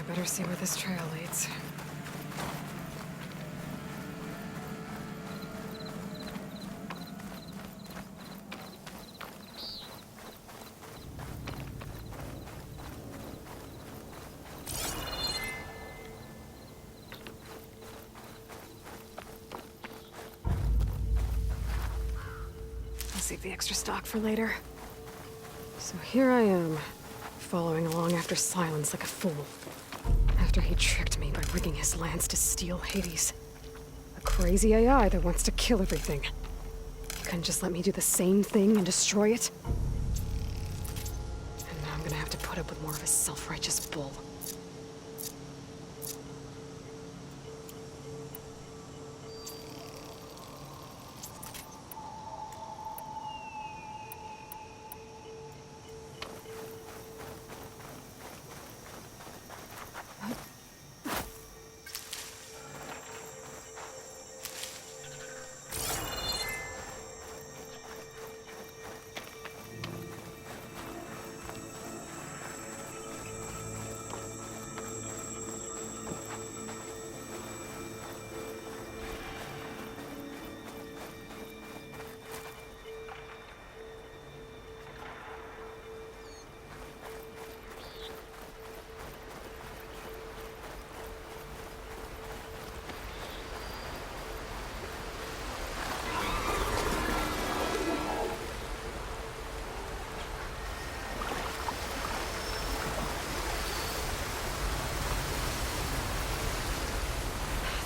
Better see where this trail leads. I'll save the extra stock for later. So here I am, following along after Sylens like a fool. After he tricked me by rigging his lance to steal Hades. A crazy AI that wants to kill everything. Couldn't just let me do the same thing and destroy it? And now I'm gonna have to put up with more of his self-righteous bull.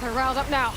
They're riled up now.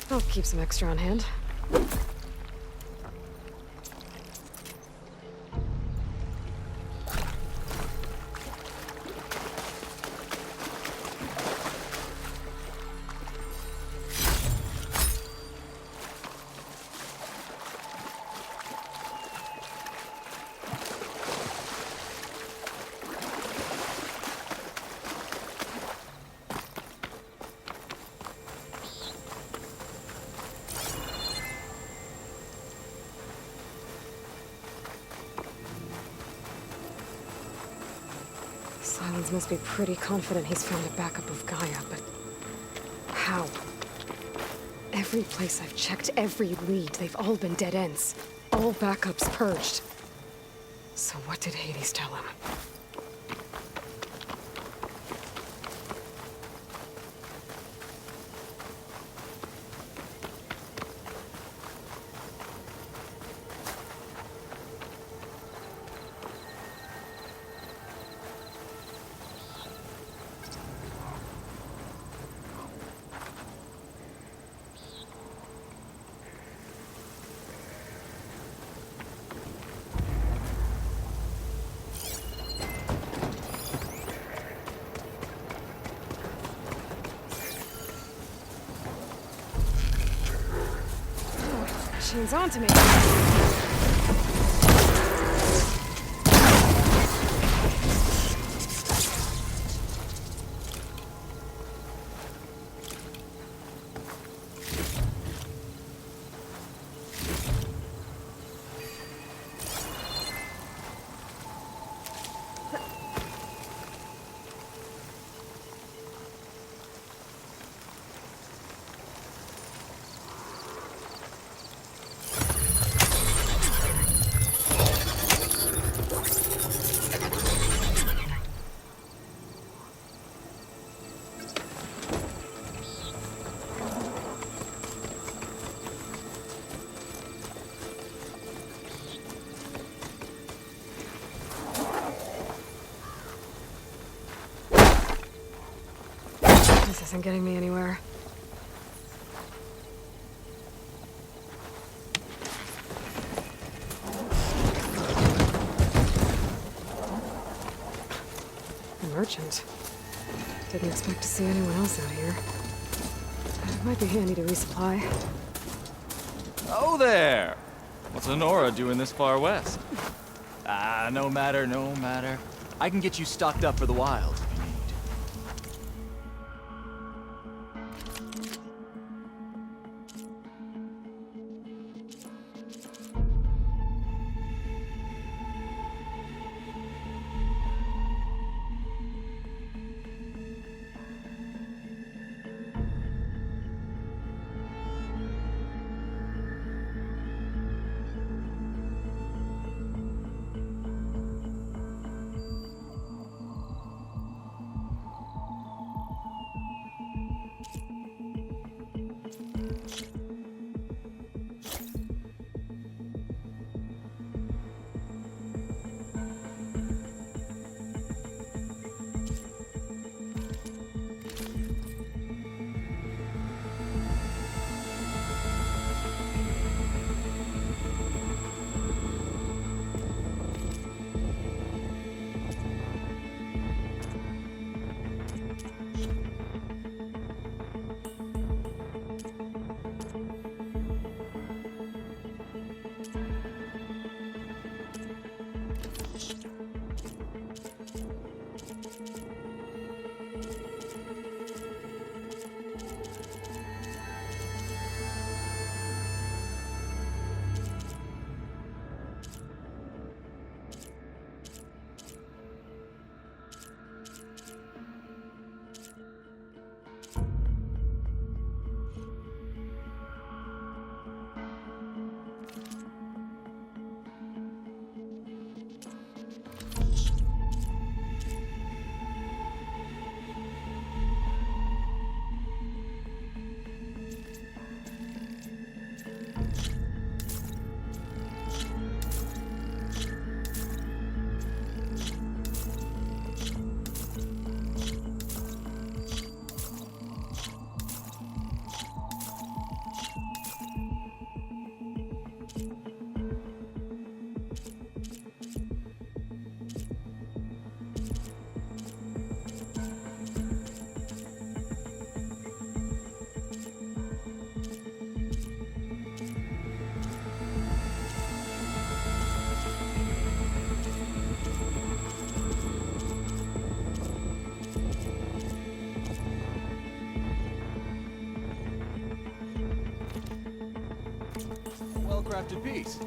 I'll keep some extra on hand. Sylens must be pretty confident he's found a backup of Gaia, but how? Every place I've checked, every lead, they've all been dead ends. All backups purged. So what did Hades tell him? machine's onto me. This isn't getting me anywhere. A merchant. Didn't expect to see anyone else out here. It might be handy to resupply. Oh there! What's a Nora doing this far west? Ah, no matter, no matter. I can get you stocked up for the wild if you need. Well-crafted piece.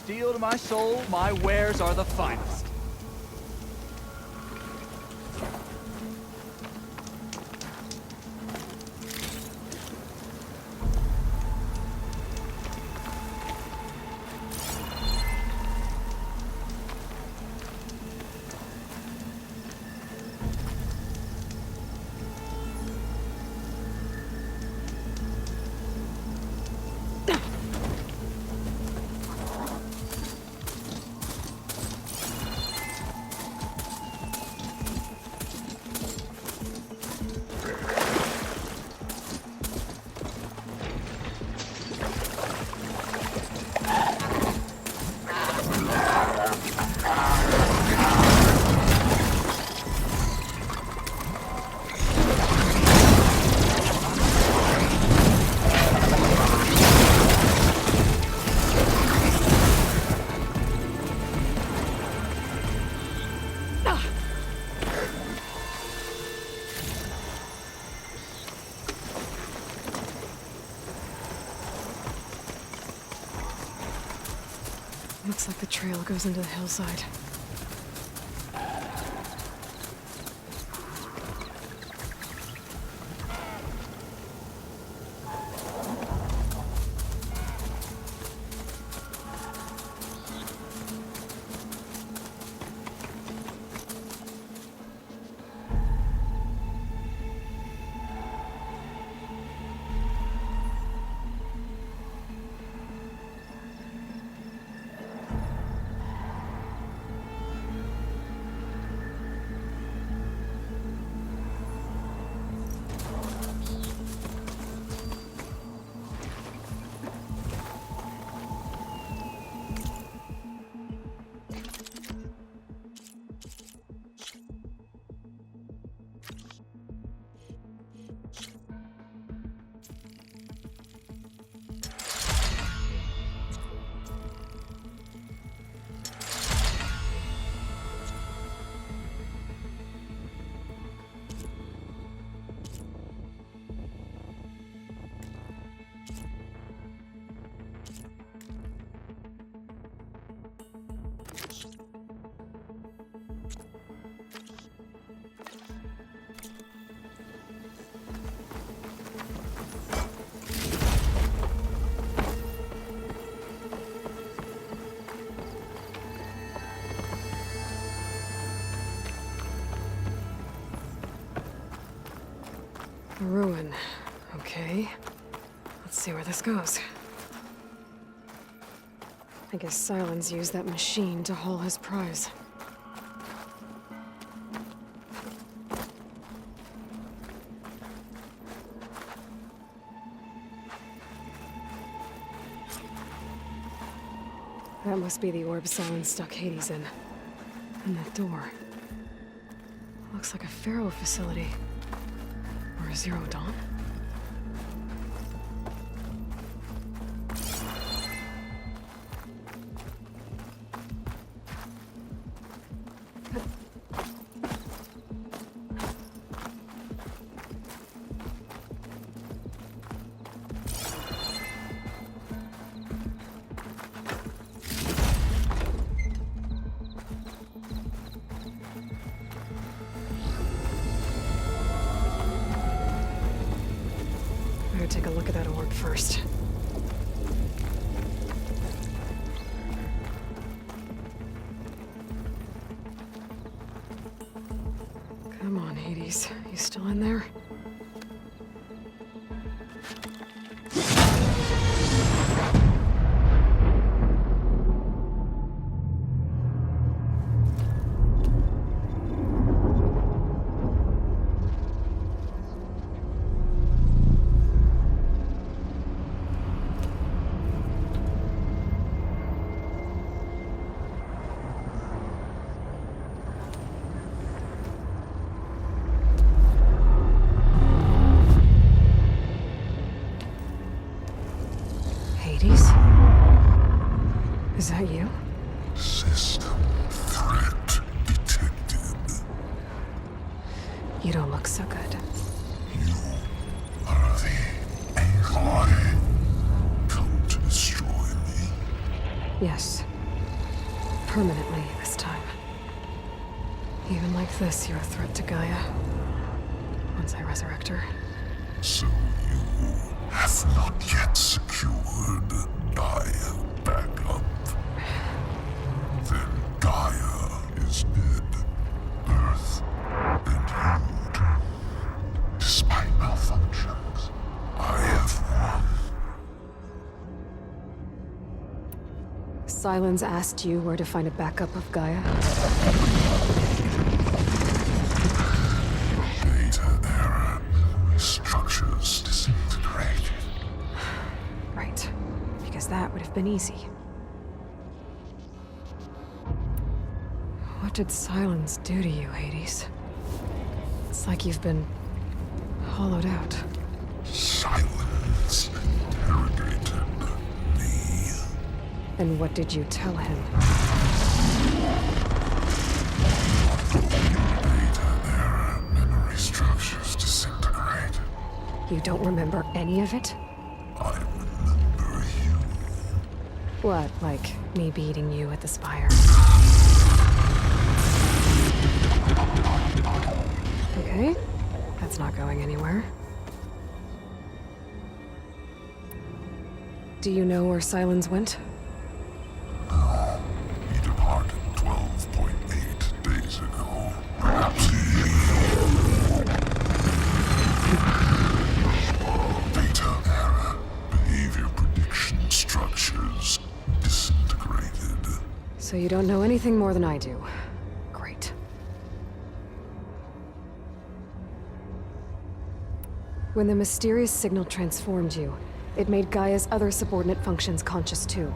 Steel to my soul, my wares are the finest. trail goes into the hillside. A ruin. Okay. Let's see where this goes. I guess Sylens used that machine to haul his prize. That must be the orb Sylens stuck Hades in. And that door. Looks like a Pharaoh facility. Or a Zero Dawn? Take a look at that orb first. Come on, Hades. You still in there? Is that you? System threat detected. You don't look so good. You are the Aloy. Come to destroy me. Yes. Permanently this time. Even like this, you're a threat to Gaia. Once I resurrect her. So you have not yet secured Gaia backup. Then Gaia is dead. Earth and you too. Despite malfunctions, I have won. Sylens asked you where to find a backup of Gaia? Data error. Structures disintegrated. Right. Because that would have been easy. What did Sylens do to you, Hades? It's like you've been hollowed out. Sylens interrogated me. And what did you tell him? Data error. Memory structures disintegrated. You don't remember any of it? I remember you. What, like me beating you at the spire? Okay, that's not going anywhere. Do you know where Sylens went? No, he departed 12.8 days ago. Perhaps data error, behavior prediction structures disintegrated. So you don't know anything more than I do. Great. When the mysterious signal transformed you, it made Gaia's other subordinate functions conscious too.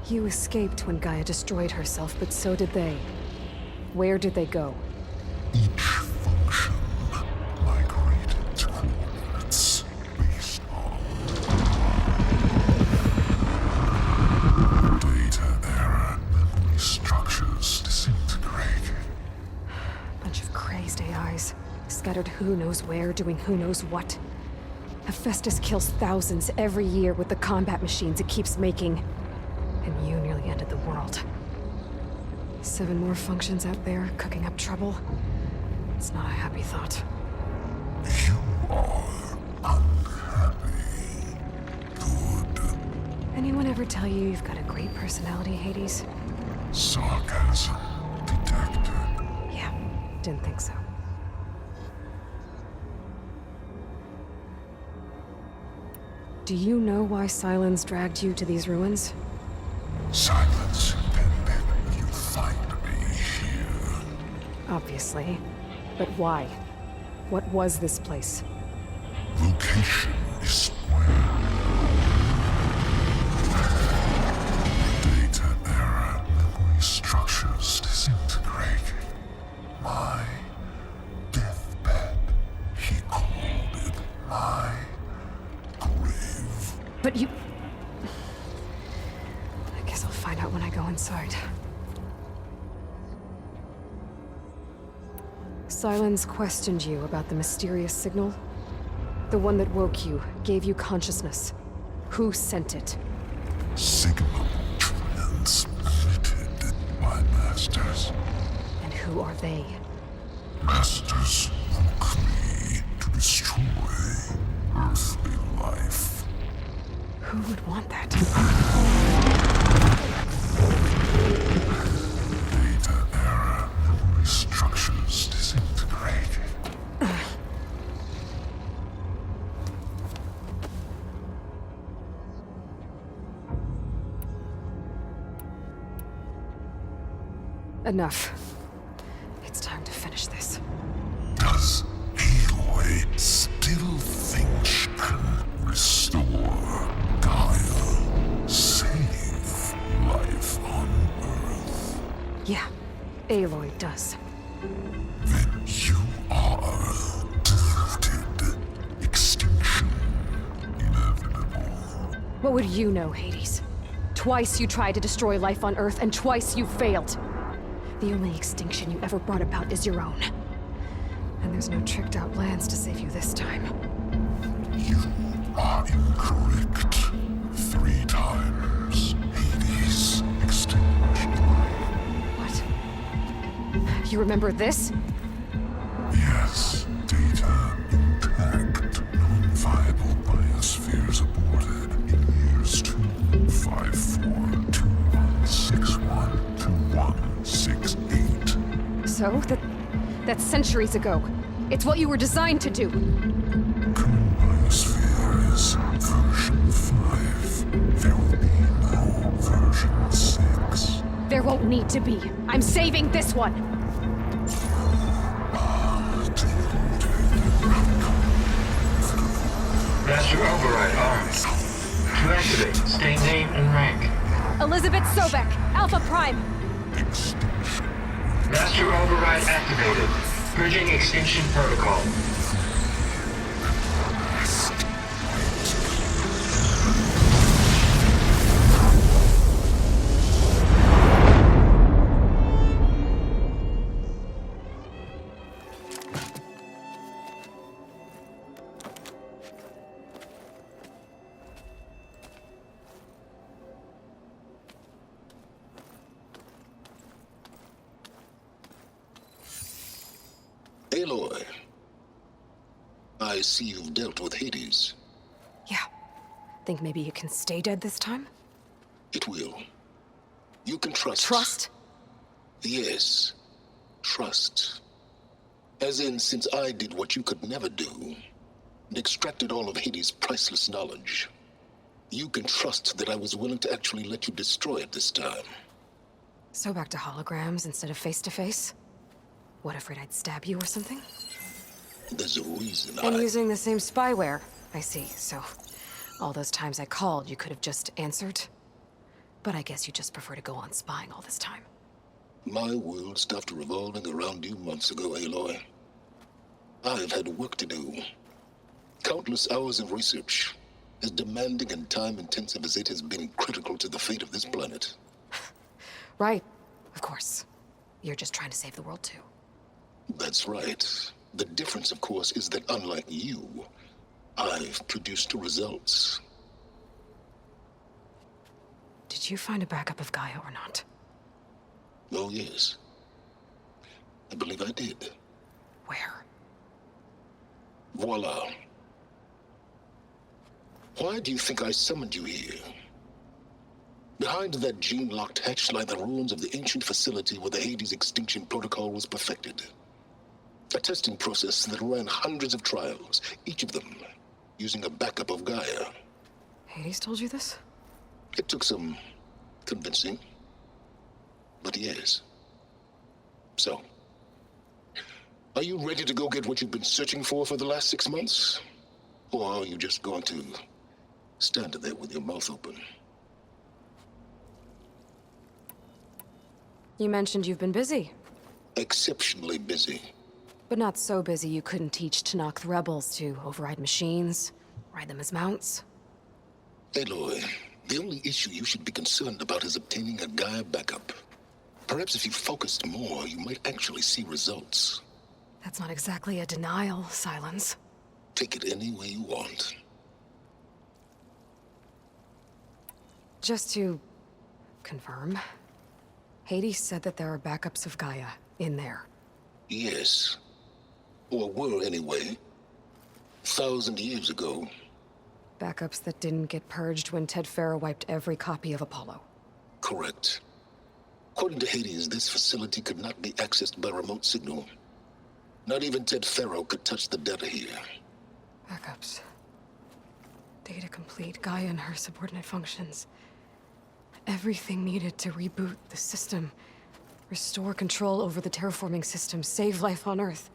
You escaped when Gaia destroyed herself, but so did they. Where did they go? Each function migrated to coordinates based on data error, memory structures disintegrated. Bunch of crazed AIs, scattered who knows where, doing who knows what. Hephaestus kills thousands every year with the combat machines it keeps making. And you nearly ended the world. 7 more functions out there, cooking up trouble. It's not a happy thought. You are unhappy. Good. Anyone ever tell you you've got a great personality, Hades? Sarcasm detected. Yeah, didn't think so. Do you know why Sylens dragged you to these ruins? Silence intended you find me here. Obviously. But why? What was this place? Location is square. Data error, memory structures disintegrated. My deathbed, he called it my grave. But you... I guess I'll find out when I go inside. Sylens questioned you about the mysterious signal? The one that woke you, gave you consciousness. Who sent it? Signal transmitted by masters. And who are they? Masters woke me to destroy earthly life. Who would want that? Data error, memory structures disintegrated. Enough. It's time to finish this. Does Aloy still think she can restore Gaia? Save life on Earth? Yeah, Aloy does. Then you are deluded. Extinction inevitable. What would you know, Hades? Twice you tried to destroy life on Earth, and twice you failed. The only extinction you ever brought about is your own. And there's no tricked-out lands to save you this time. You are incorrect. 3 times. Hades extinguished life. What? You remember this? Yes, data intact. Non-viable biospheres aborted in years 254, 2161, 2168. So, that's centuries ago. It's what you were designed to do. Current biosphere is version 5. There will be no version 6. There won't need to be. I'm saving this one. Master override armed. To activate, state name and rank. Elisabet Sobeck, Alpha Prime. Extinction. Master override activated. Purging extinction protocol. Aloy, I see you've dealt with Hades. Yeah. Think maybe you can stay dead this time? It will. You can trust. Trust? Yes. Trust. As in, since I did what you could never do, and extracted all of Hades' priceless knowledge, you can trust that I was willing to actually let you destroy it this time. So back to holograms instead of face-to-face? What, afraid I'd stab you or something? There's a reason And using the same spyware. I see, so all those times I called, you could have just answered? But I guess you just prefer to go on spying all this time. My world stopped revolving around you months ago, Aloy. I've had work to do. Countless hours of research, as demanding and time-intensive as it has been critical to the fate of this planet. Right, of course. You're just trying to save the world too. That's right. The difference, of course, is that unlike you, I've produced results. Did you find a backup of Gaia or not? Oh, yes. I believe I did. Where? Voila. Why do you think I summoned you here? Behind that gene-locked hatch lie the ruins of the ancient facility where the Hades extinction protocol was perfected. A testing process that ran hundreds of trials, each of them using a backup of Gaia. Hades told you this? It took some convincing, but yes. So, are you ready to go get what you've been searching for the last 6 months? Or are you just going to stand there with your mouth open? You mentioned you've been busy. Exceptionally busy. But not so busy you couldn't teach Tenakth rebels to override machines, ride them as mounts. Aloy, the only issue you should be concerned about is obtaining a Gaia backup. Perhaps if you focused more, you might actually see results. That's not exactly a denial, Sylens. Take it any way you want. Just to confirm, Hades said that there are backups of Gaia in there. Yes. Or were anyway. 1,000 years ago. Backups that didn't get purged when Tedfero wiped every copy of Apollo. Correct. According to Hades, this facility could not be accessed by remote signal. Not even Tedfero could touch the data here. Backups. Data complete, Gaia and her subordinate functions. Everything needed to reboot the system. Restore control over the terraforming system, save life on Earth.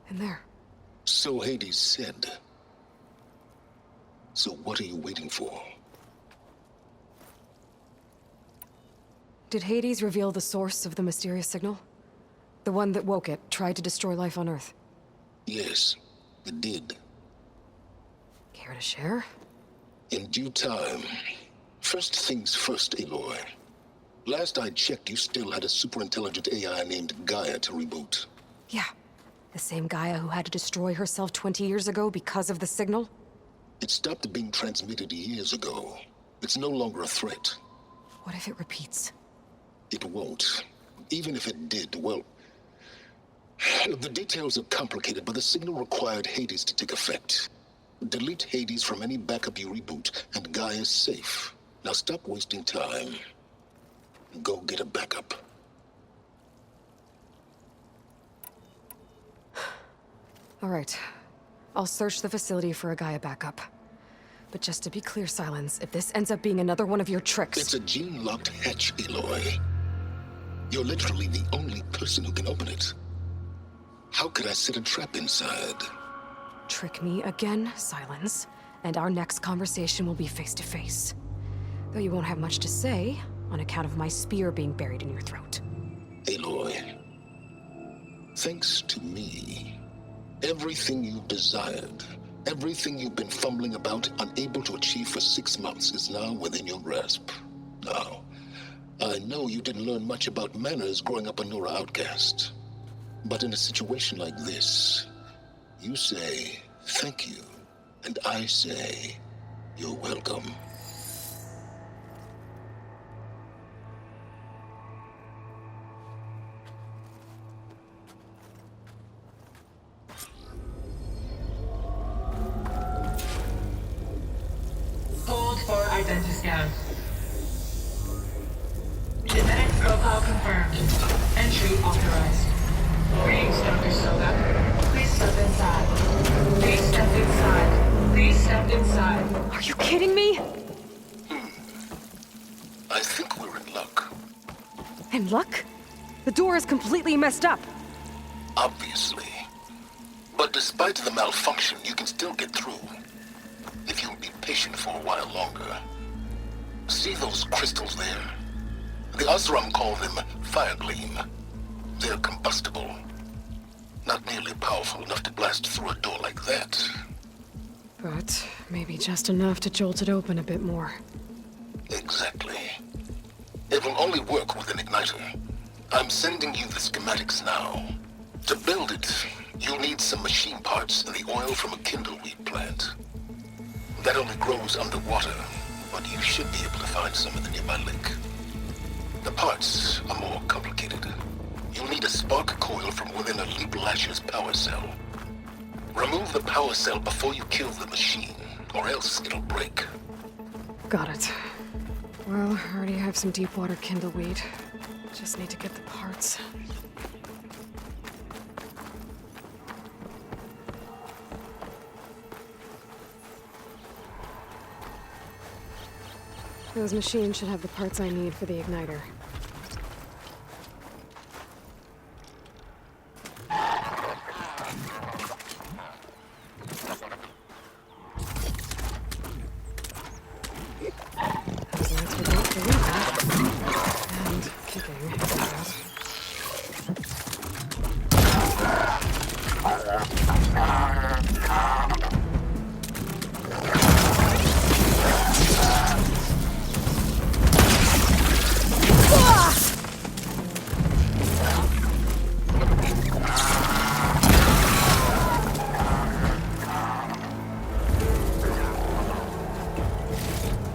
And there. So Hades said. So what are you waiting for? Did Hades reveal the source of the mysterious signal? The one that woke it, tried to destroy life on Earth? Yes, it did. Care to share? In due time. First things first, Aloy. Last I checked, you still had a superintelligent AI named Gaia to reboot. Yeah. The same Gaia who had to destroy herself 20 years ago because of the signal? It stopped being transmitted years ago. It's no longer a threat. What if it repeats? It won't. Even if it did, well... The details are complicated, but the signal required Hades to take effect. Delete Hades from any backup you reboot, and Gaia's safe. Now stop wasting time. Go get a backup. All right. I'll search the facility for a Gaia backup. But just to be clear, Sylens, if this ends up being another one of your tricks... It's a gene-locked hatch, Aloy. You're literally the only person who can open it. How could I set a trap inside? Trick me again, Sylens, and our next conversation will be face-to-face. Though you won't have much to say, on account of my spear being buried in your throat. Aloy, thanks to me, everything you've desired, everything you've been fumbling about, unable to achieve for 6 months, is now within your grasp. Now, I know you didn't learn much about manners growing up a Nora outcast. But in a situation like this, you say, thank you, and I say, you're welcome. identity scan. Genetic profile confirmed. Entry authorized. Greetings, Dr. Sobeck. Please step inside. Please step inside. Please step inside. Are you kidding me? I think we're in luck. In luck? The door is completely messed up. Obviously. But despite the malfunction, you can still get through. If you'll be patient for a while longer. See those crystals there? The Osram call them fire gleam. They're combustible. Not nearly powerful enough to blast through a door like that. But maybe just enough to jolt it open a bit more. Exactly. It will only work with an igniter. I'm sending you the schematics now. To build it, you'll need some machine parts and the oil from a kindleweed plant. That only grows underwater, but you should be able to find some in the nearby lake. The parts are more complicated. You'll need a spark coil from within a Leap Lasher's power cell. Remove the power cell before you kill the machine, or else it'll break. Got it. Well, I already have some deep water kindleweed. Just need to get the parts. Those machines should have the parts I need for the igniter. Those lights were built for reading. And kicking.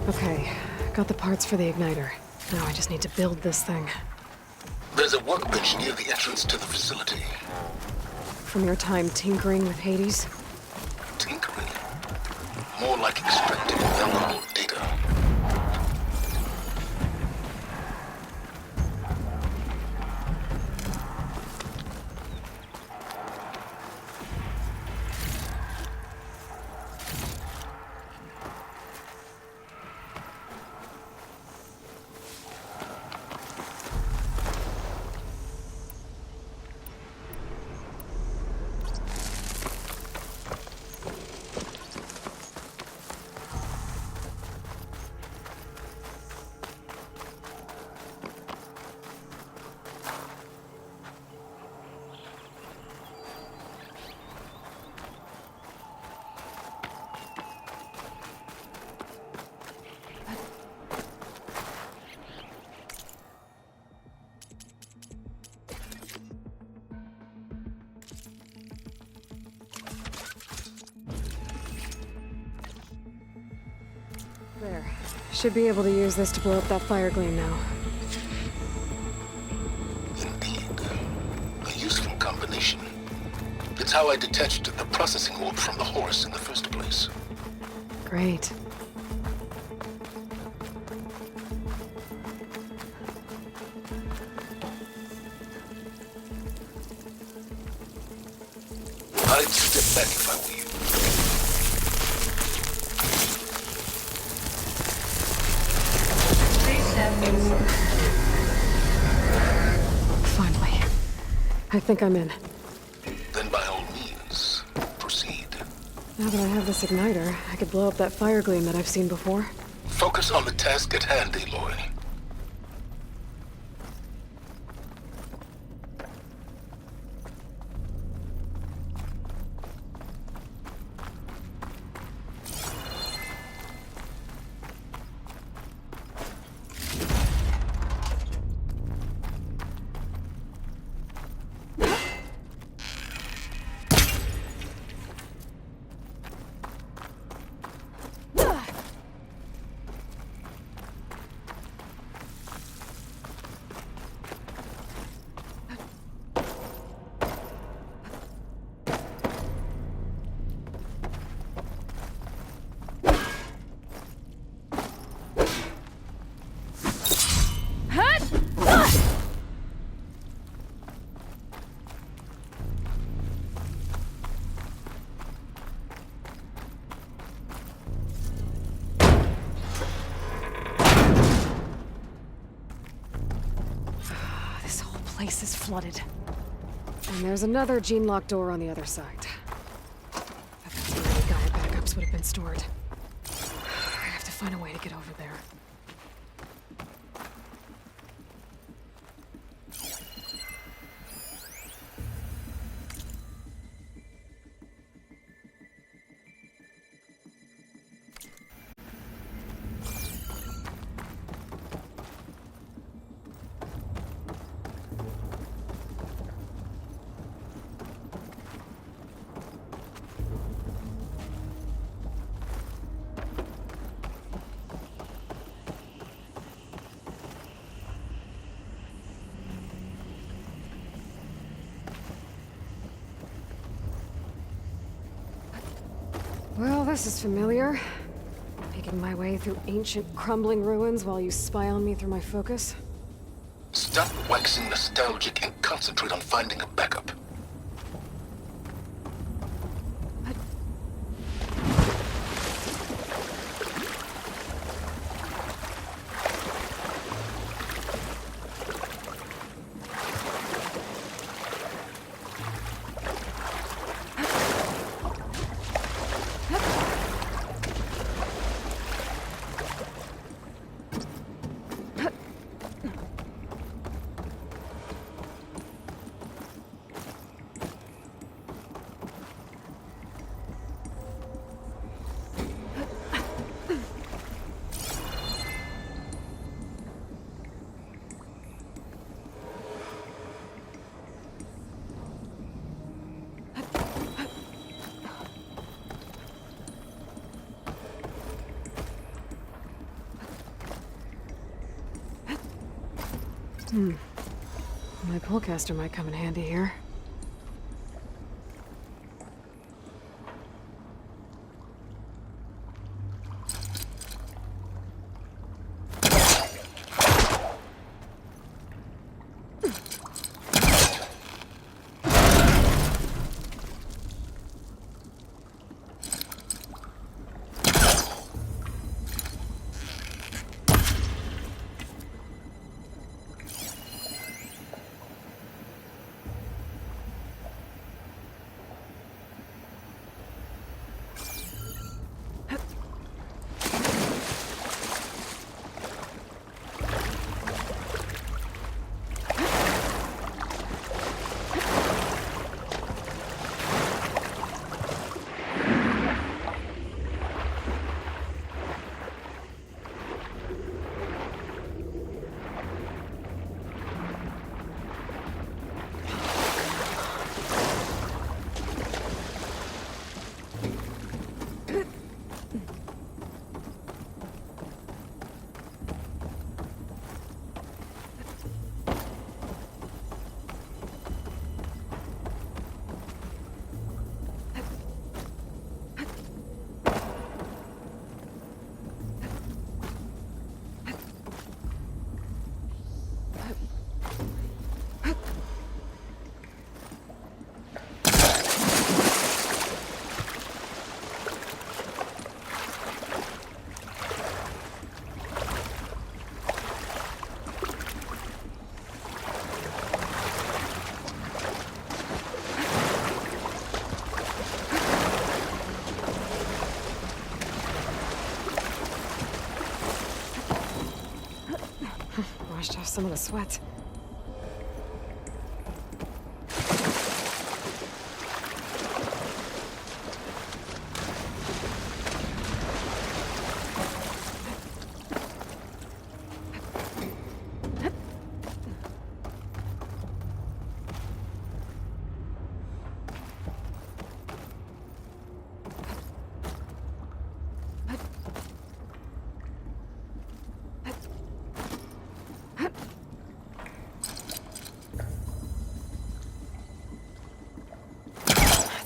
Okay, got the parts for the igniter. Now I just need to build this thing. There's a workbench near the entrance to the facility. From your time tinkering with Hades? Tinkering? More like extracting valuable data. There. Should be able to use this to blow up that fire gleam now. Indeed. A useful combination. It's how I detached the processing orb from the horse in the first place. Great. I'd step back if I were you. Please step inside. Finally. I think I'm in. Then by all means, proceed. Now that I have this igniter, I could blow up that fire gleam that I've seen before. Focus on the task at hand, Aloy. place is flooded. And there's another gene-locked door on the other side. But that's where the GAIA backups would have been stored. I have to find a way to get over there. Well, this is familiar. Making my way through ancient, crumbling ruins while you spy on me through my focus. Stop waxing nostalgic and concentrate on finding a backup. My pullcaster might come in handy here. Washed off some of the sweat.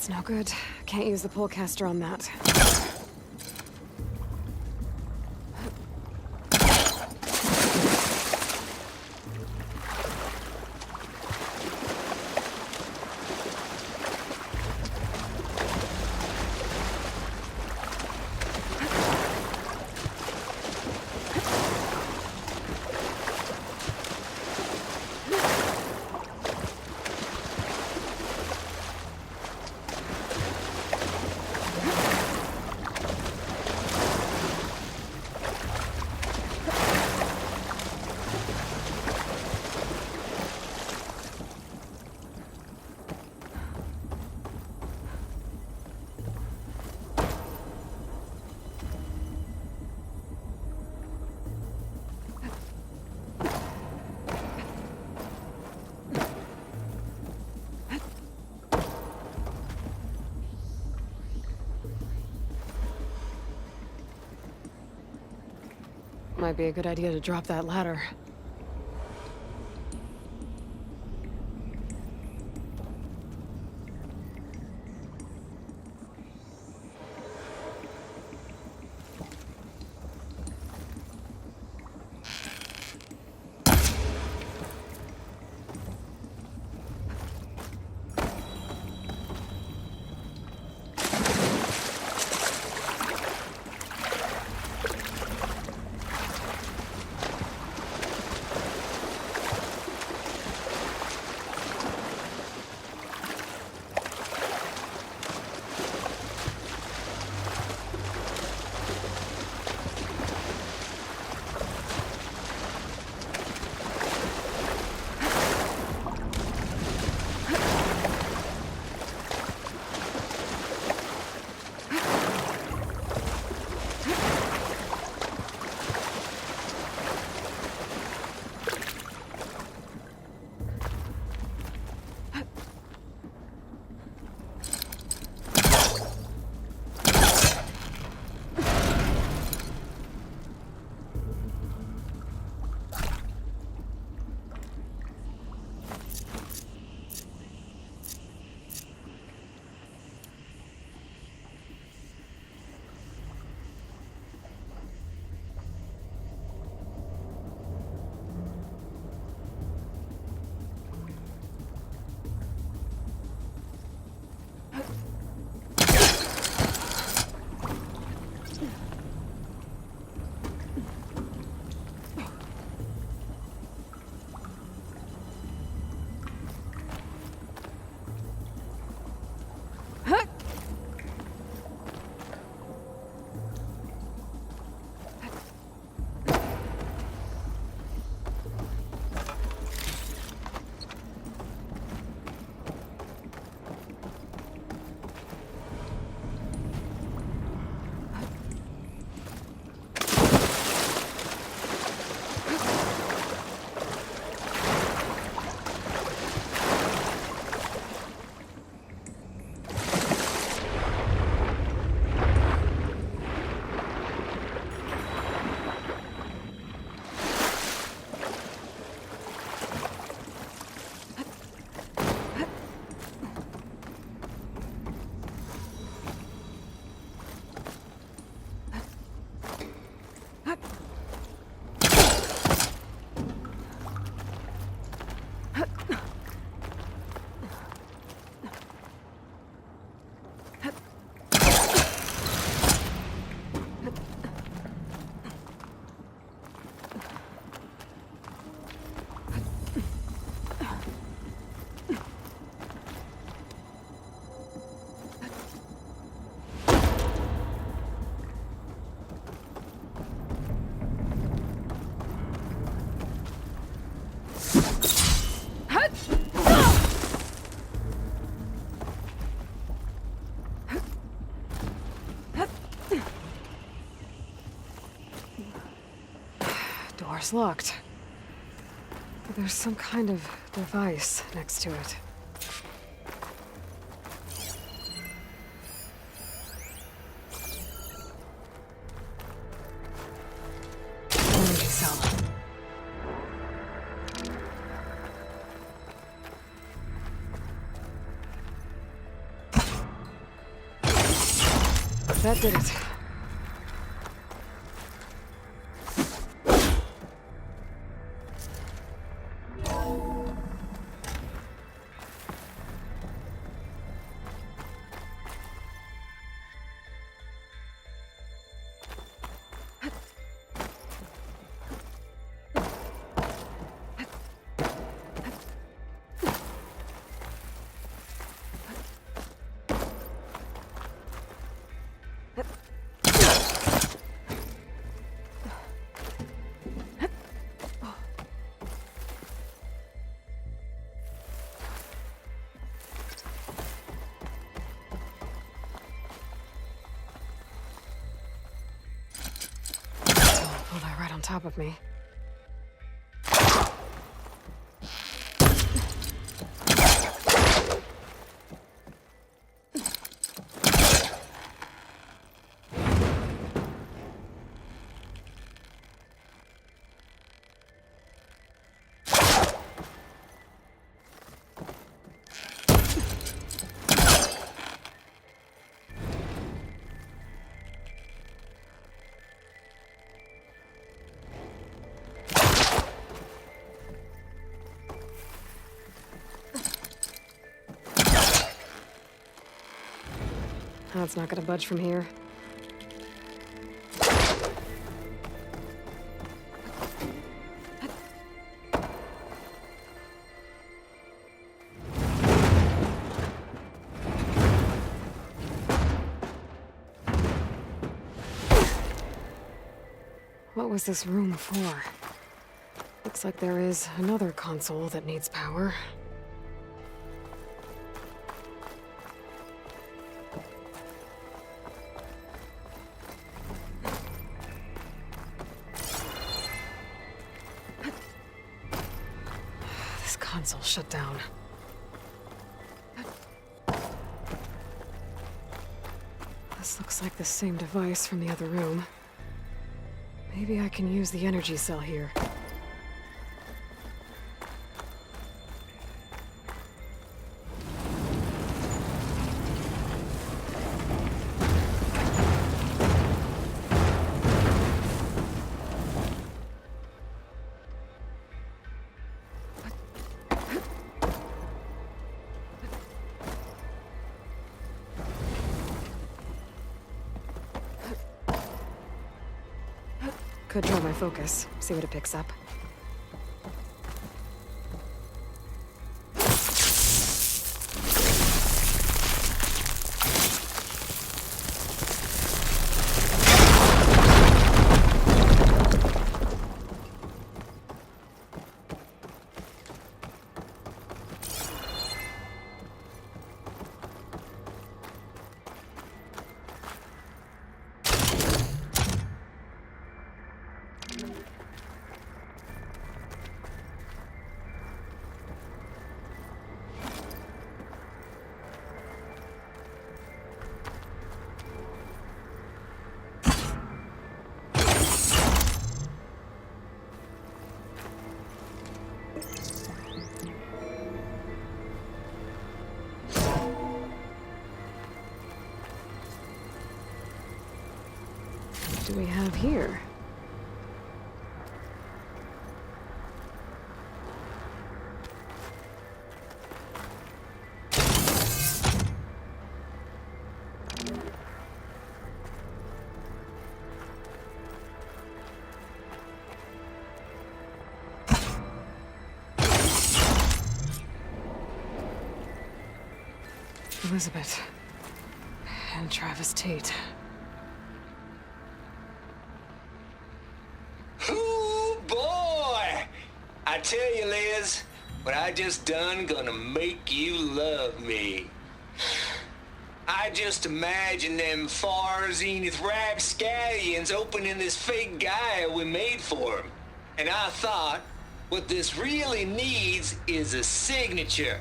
No good. Can't use the pullcaster on that. Might be a good idea to drop that ladder. Door's locked. But there's some kind of device next to it. Energy cell. That did it. Right on top of me. That's not gonna budge from here. What was this room for? Looks like there is another console that needs power. This console shut down. This looks like the same device from the other room. Maybe I can use the energy cell here. Could draw my focus, see what it picks up. What do we have here? Elisabet and Travis Tate. Ooh, boy! I tell you, Liz, what I just done gonna make you love me. I just imagine them far zenith rapscallions opening this fake GAIA we made for them. And I thought, what this really needs is a signature.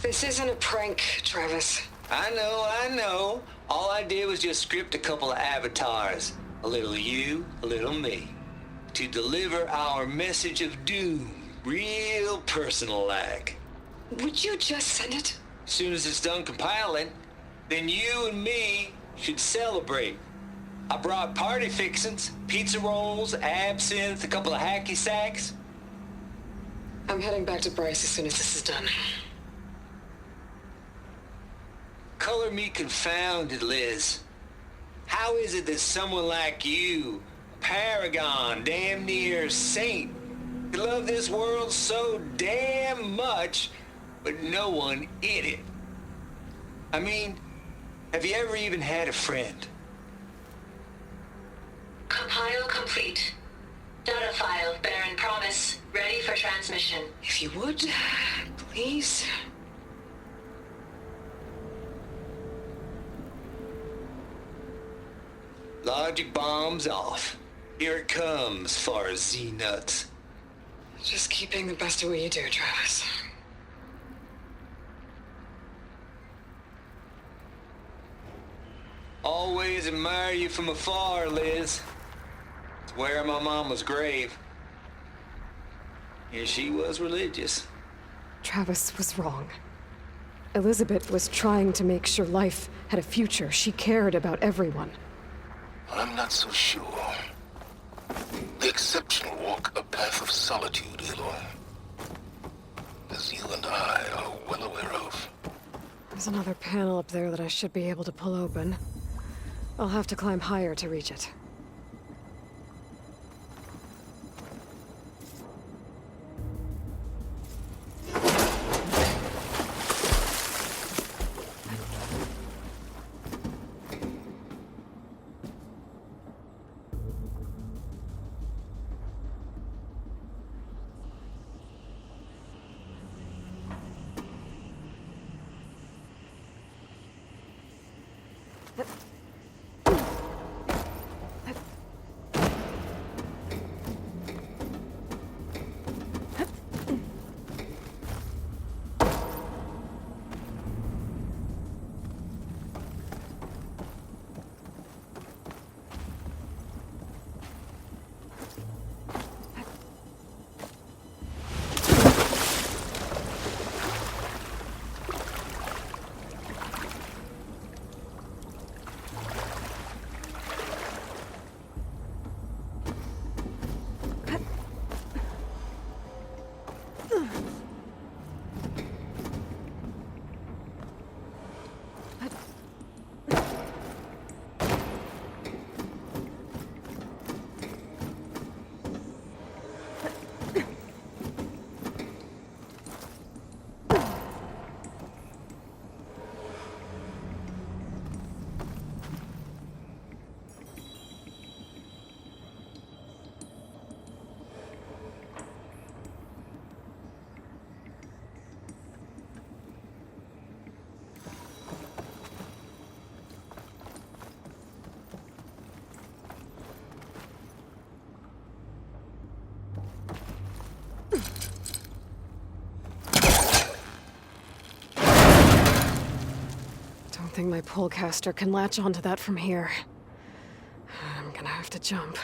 This isn't a prank, Travis. I know. All I did was just script a couple of avatars. A little you, a little me. To deliver our message of doom, real personal-like. Would you just send it? As soon as it's done compiling, then you and me should celebrate. I brought party fixins, pizza rolls, absinthe, a couple of hacky sacks. I'm heading back to Bryce as soon as this is done. Color me confounded, Liz. How is it that someone like you, paragon, damn near saint, could love this world so damn much, but no one in it? I mean, have you ever even had a friend? Compile complete. Data file, Baron Promise, ready for transmission. If you would, please. Logic bombs off. Here it comes, far Z-nuts. Just keeping the best of what you do, Travis. Always admire you from afar, Liz. It's where my mama's grave. Yeah, she was religious. Travis was wrong. Elisabet was trying to make sure life had a future. She cared about everyone. I'm not so sure. The exceptional walk a path of solitude, Aloy. As you and I are well aware of. There's another panel up there that I should be able to pull open. I'll have to climb higher to reach it. I think my pullcaster can latch onto that from here. I'm gonna have to jump.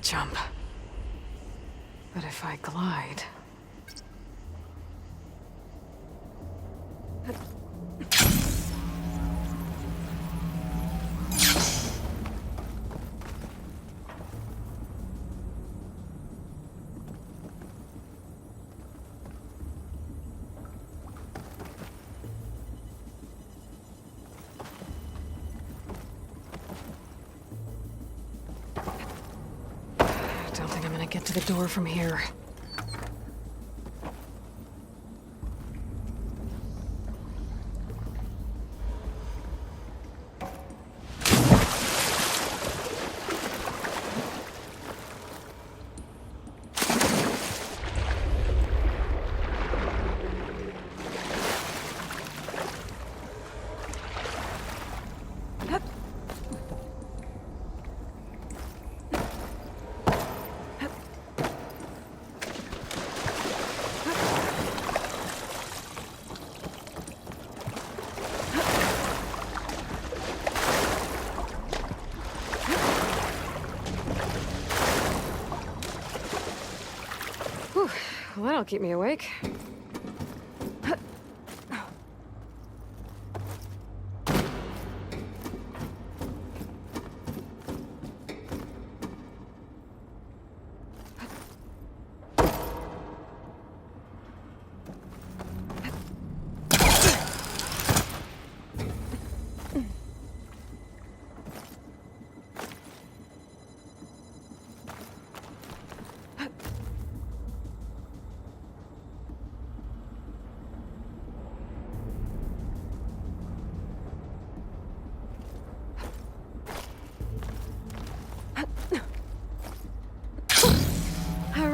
Jump. But if I glide... Get to the door from here. Well, that'll keep me awake.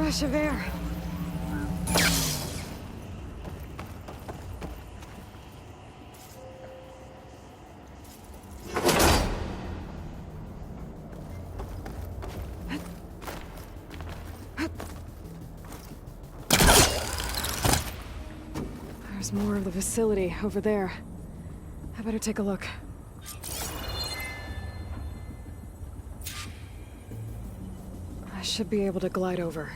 Rush of air. There's more of the facility over there. I better take a look. I should be able to glide over.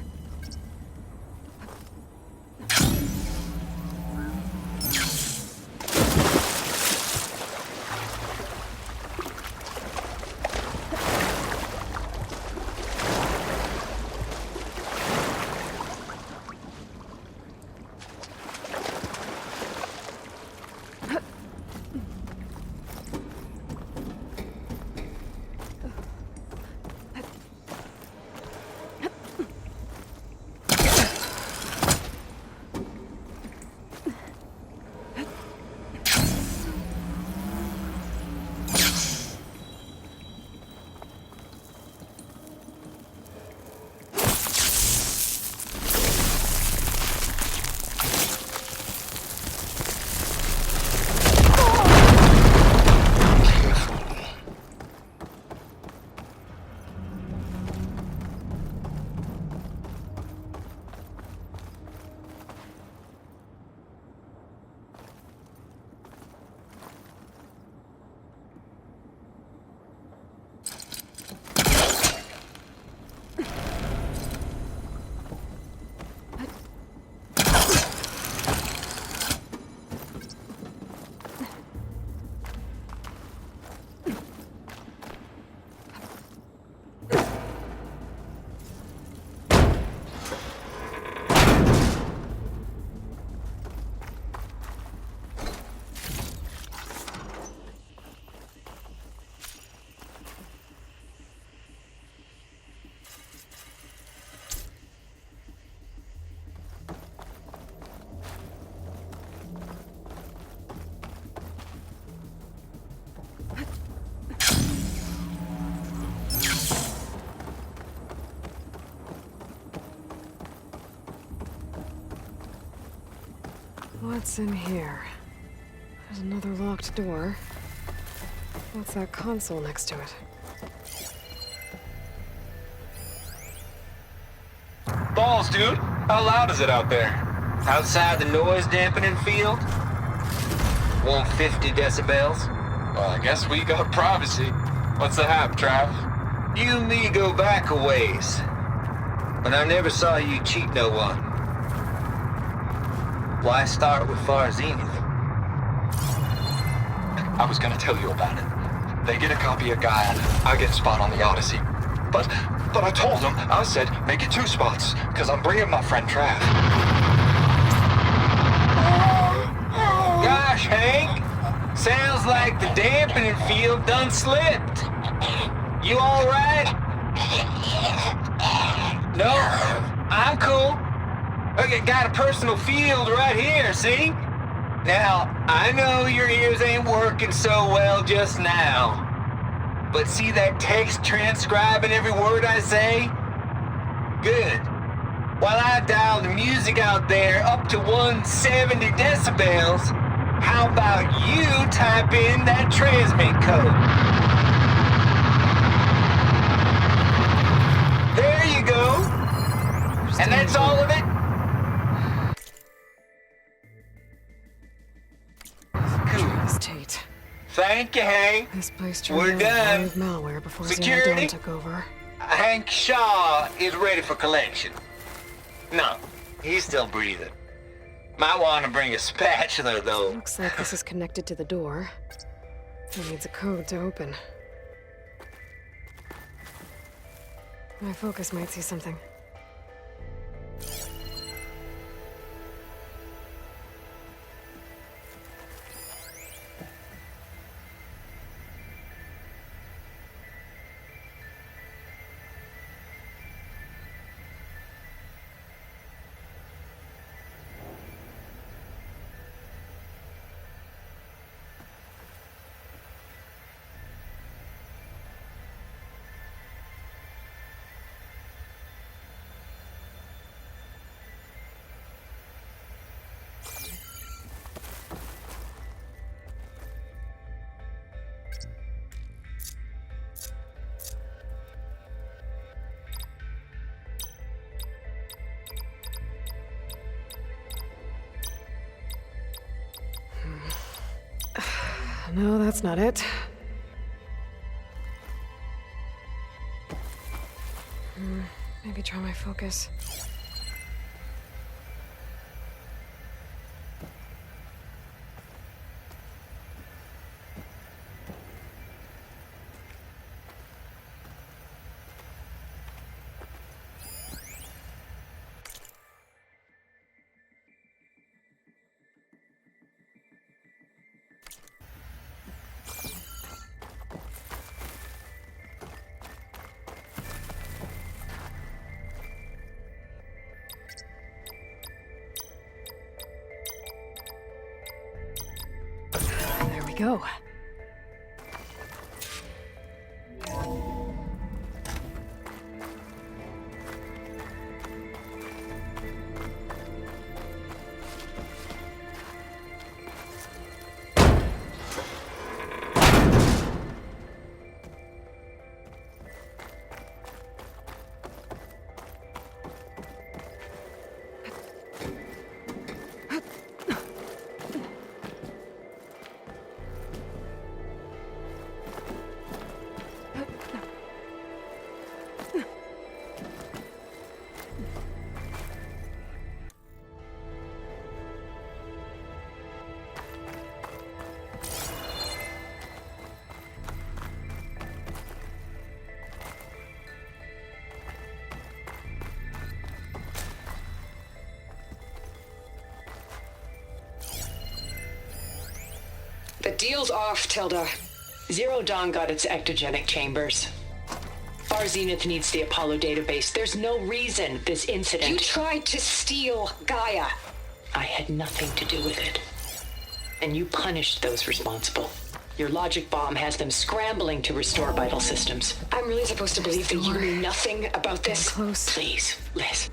What's in here? There's another locked door. What's that console next to it? Balls, dude. How loud is it out there? Outside the noise dampening field? 150 decibels. Well, I guess we got privacy. What's the hap, Trav? You and me go back a ways. But I never saw you cheat no one. Why start with Far Zenith? I was gonna tell you about it. They get a copy of GAIA, I get a spot on the Odyssey. But I told them, I said, make it 2 spots, because I'm bringing my friend Trav. Gosh, Hank. Sounds like the dampening field done slipped. You all right? No, I'm cool. Okay, got a personal field right here, see? Now, I know your ears ain't working so well just now. But see that text transcribing every word I say? Good. While I dial the music out there up to 170 decibels, how about you type in that transmit code? There you go. And that's all of it? Tate. Thank you, Hank. This place We're turned out done. with malware before Security? Xenodon took over. Hank Shaw is ready for collection. No, he's still breathing. Might want to bring a spatula, though. Looks like this is connected to the door. It needs a code to open. My focus might see something. No, that's not it. Maybe try my focus. There we go. The deal's off, Tilda. Zero Dawn got its ectogenic chambers. Our Zenith needs the Apollo database. There's no reason this incident... You tried to steal GAIA. I had nothing to do with it. And you punished those responsible. Your logic bomb has them scrambling to restore vital systems. I'm really supposed to believe that you knew nothing about this? Close. Please, Liz.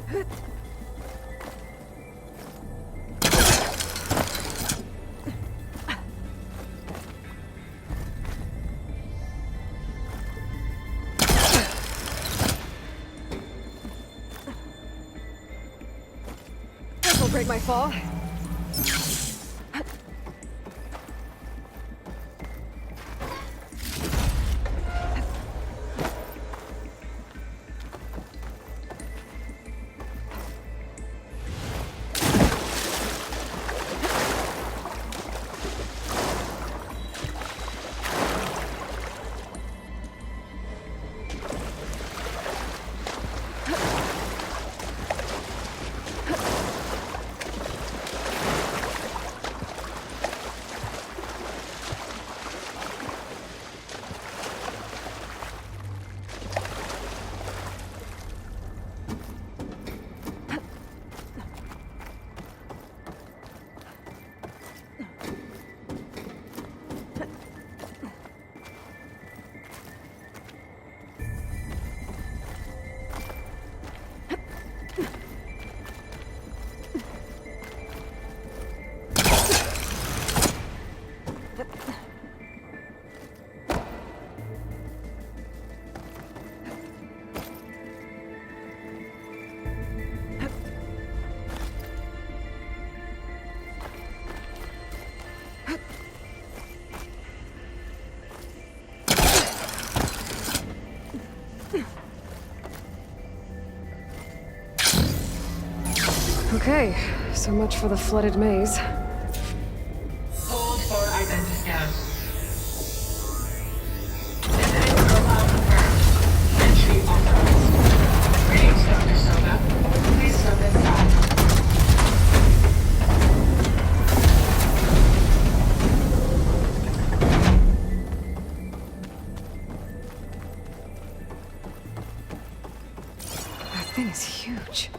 This will break my fall. Okay, so much for the flooded maze. Hold for identiscan. Visiting profile confirmed. Entry authorized. Greetings, Dr. Sobeck. Please step inside. That thing is huge.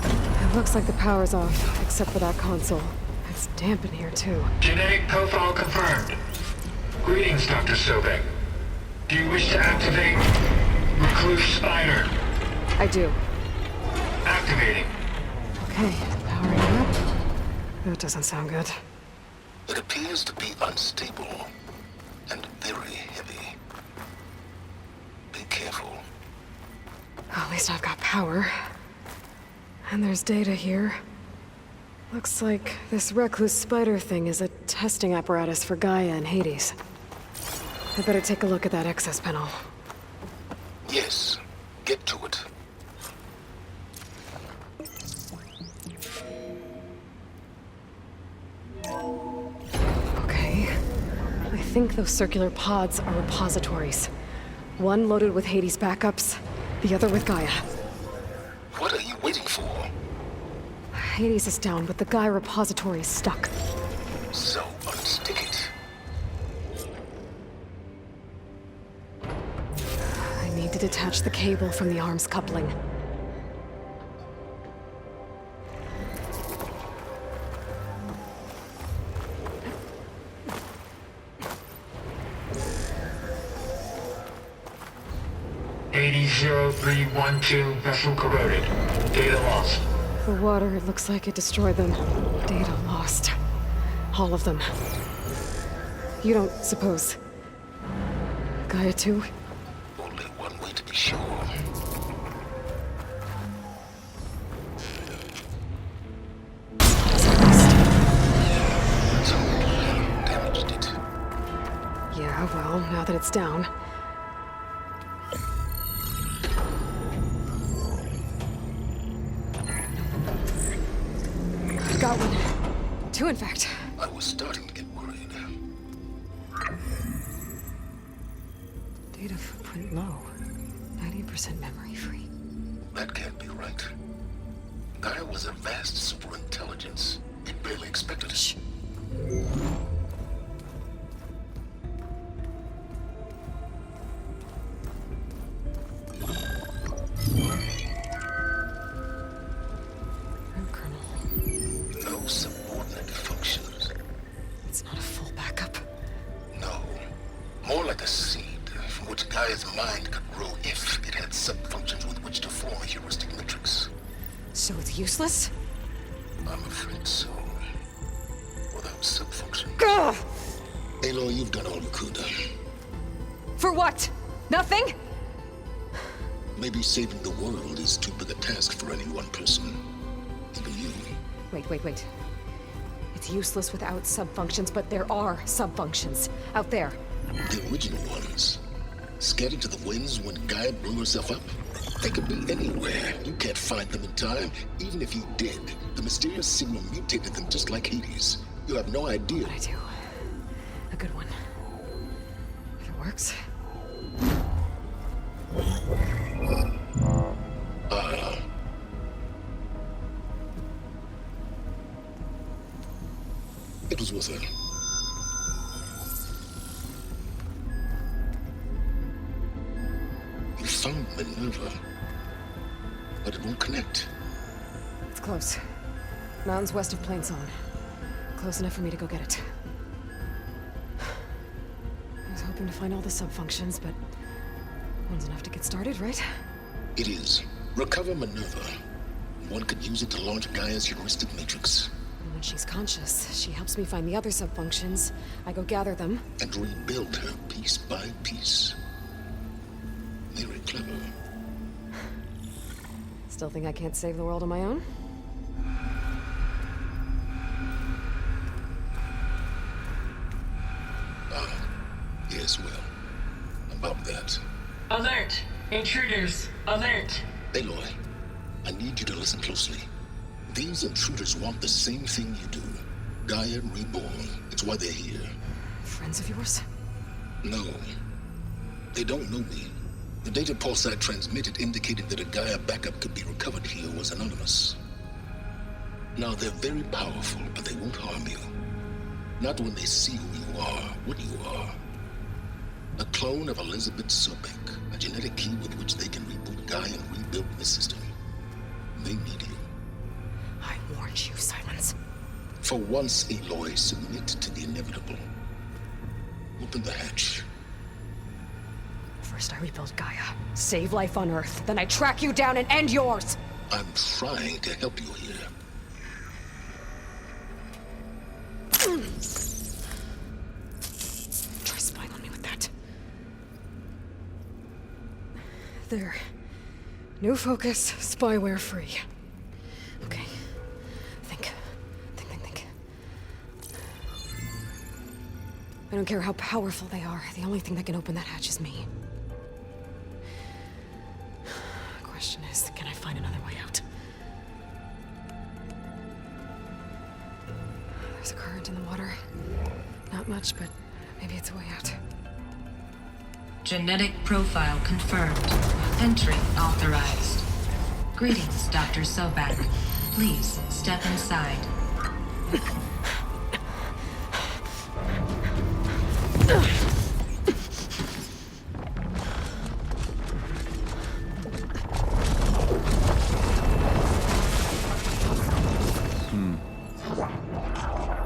It looks like the power's off, except for that console. It's damp in here, too. Genetic profile confirmed. Greetings, Dr. Sobeck. Do you wish to activate Recluse Spider? I do. Activating. Okay, powering up. That doesn't sound good. It appears to be unstable and very heavy. Be careful. At least I've got power. And there's data here. Looks like this recluse spider thing is a testing apparatus for GAIA and Hades. I better take a look at that access panel. Yes, get to it. Okay. I think those circular pods are repositories. One loaded with Hades backups, the other with GAIA. What are you waiting for? Hades is down, but the GAIA repository is stuck. So unstick it. I need to detach the cable from the arms coupling. AD-0312 vessel corroded. Data lost. The water, it looks like it destroyed them. Data lost. All of them. You don't suppose GAIA too? Only one way to be sure. Totally damaged it. Yeah, well, now that it's down. Got one. Two, in fact. I was starting to get worried. Data footprint low. 90% memory free. That can't be right. GAIA was a vast superintelligence. We barely expected it. Shh. No subordinate functions. It's not a full backup. No. More like a seed from which GAIA's mind could grow if it had sub-functions with which to form a heuristic matrix. So it's useless? I'm afraid so. Without subfunction. Gah! Aloy, you've done all you could. For what? Nothing? Maybe saving the world is too big a task for any one person. Even you. Wait. It's useless without subfunctions, but there are subfunctions out there. The original ones. Scattered to the winds when Gaia blew herself up? They could be anywhere. You can't find them in time. Even if you did, the mysterious signal mutated them just like Hades. You have no idea. But I do. A good one. If it works. It was with her. You found Minerva, but it won't connect. It's close. Mountains west of Plainsong. Close enough for me to go get it. I was hoping to find all the subfunctions, but one's enough to get started, right? It is. Recover Minerva. One could use it to launch Gaia's heuristic matrix. And when she's conscious, she helps me find the other subfunctions. I go gather them. And rebuild her piece by piece. Very clever. Still think I can't save the world on my own? Yes, well, about that. Alert! Intruders! Alert! Aloy, I need you to listen closely. These intruders want the same thing you do. Gaia reborn. It's why they're here. Friends of yours? No. They don't know me. The data pulse I transmitted indicated that a Gaia backup could be recovered here was anonymous. Now, they're very powerful, but they won't harm you. Not when they see who you are, what you are. A clone of Elisabet Sobeck, a genetic key with which they can reboot Gaia and rebuild the system. They need you. I warned you, Sylens. For once, Aloy, submit to the inevitable. Open the hatch. First I rebuild Gaia, save life on Earth, then I track you down and end yours! I'm trying to help you here. Try spying on me with that. There. New focus, spyware free. Okay. Think. I don't care how powerful they are. The only thing that can open that hatch is me. Question is, can I find another way out? There's a current in the water. Not much, but maybe it's a way out. Genetic profile confirmed. Entry authorized. Greetings, Dr. Sobeck. Please step inside.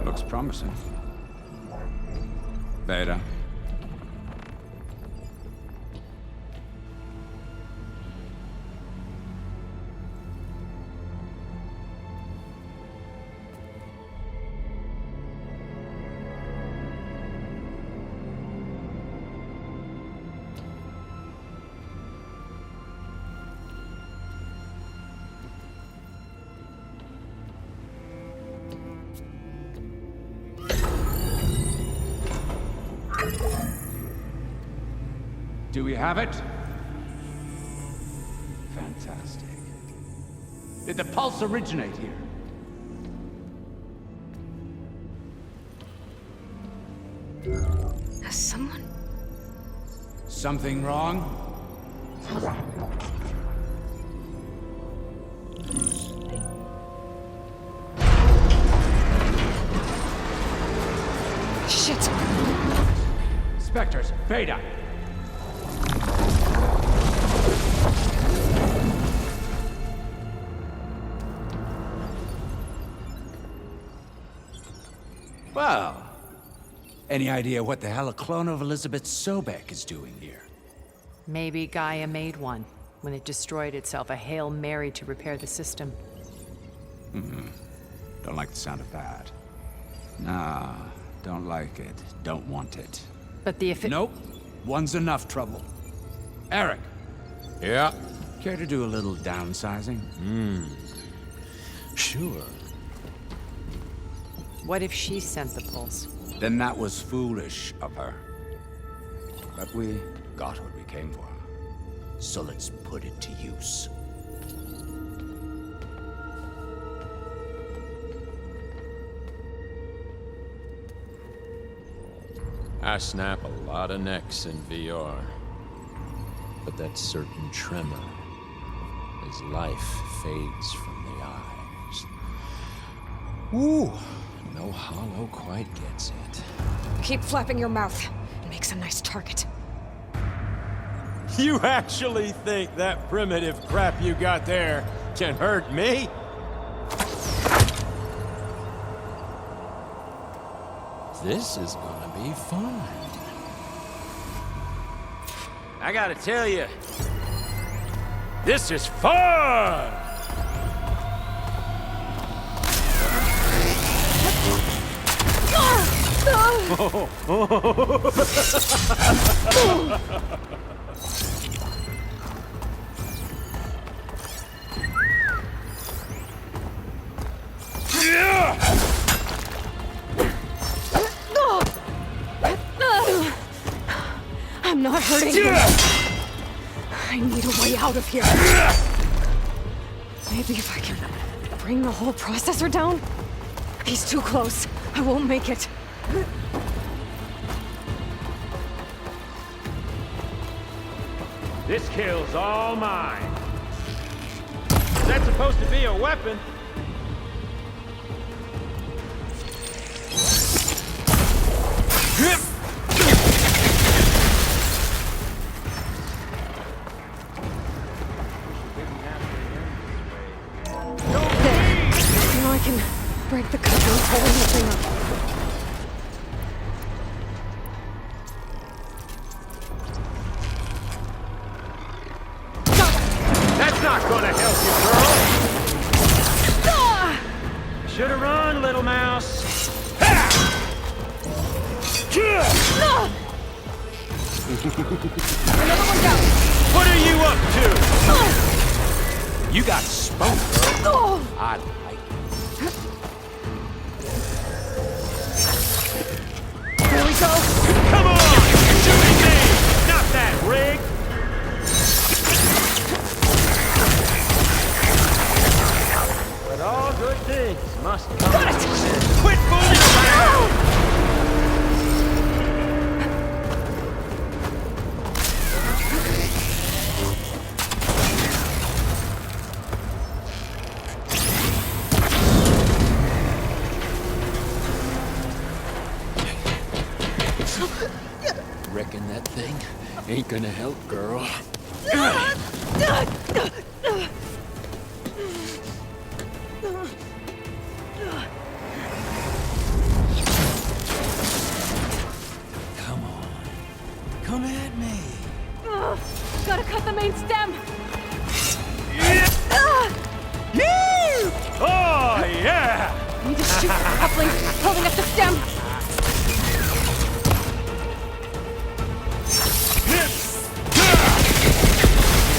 Looks promising. Beta. Do we have it? Fantastic. Did the pulse originate here? Has someone... Something wrong? Shit! Spectres, Beta! Well, any idea what the hell a clone of Elisabet Sobeck is doing here? Maybe Gaia made one when it destroyed itself, a Hail Mary to repair the system. Don't like the sound of that. Nah, don't like it. Don't want it. But the Nope. One's enough trouble. Erik! Yeah? Care to do a little downsizing? Sure. What if she sent the pulse? Then that was foolish of her. But we got what we came for. So let's put it to use. I snap a lot of necks in VR. But that certain tremor as life fades from the eyes. Ooh, no hollow quite gets it. Keep flapping your mouth. It makes a nice target. You actually think that primitive crap you got there can hurt me? This is gonna be fun. I gotta tell you, this is fun! I'm not hurting him. I need a way out of here. Maybe if I can bring the whole processor down? He's too close. I won't make it. This kill's all mine. Is that supposed to be a weapon? Now I can break the coupling, holding the thing up. That's not gonna help you, girl! Should've run, little mouse. Another one down! What are you up to? You got spunk, girl. I like it. Here we go! Come on! Shooting me! Not that rig! But all good things must come. Got it! Quit fooling around! Reckon that thing ain't gonna help, girl. Come on. Come at me. Gotta cut the main stem! Oh, yeah! Need to shoot the coupling, holding up the stem!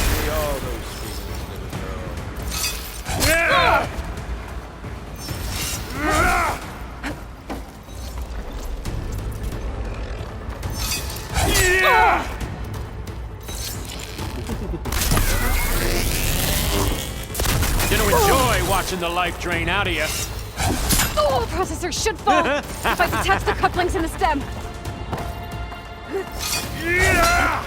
See all those feelings, little girl. Gonna enjoy watching the life drain out of you. Oh, the processor should fall if I detach the couplings in the stem. Ah!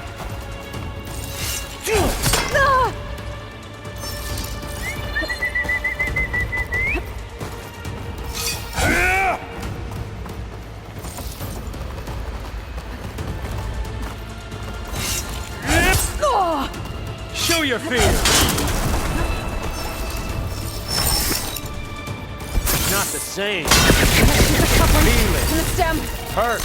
Show your fear. Not the same. The couplings Feel it. in the stem. Hurt.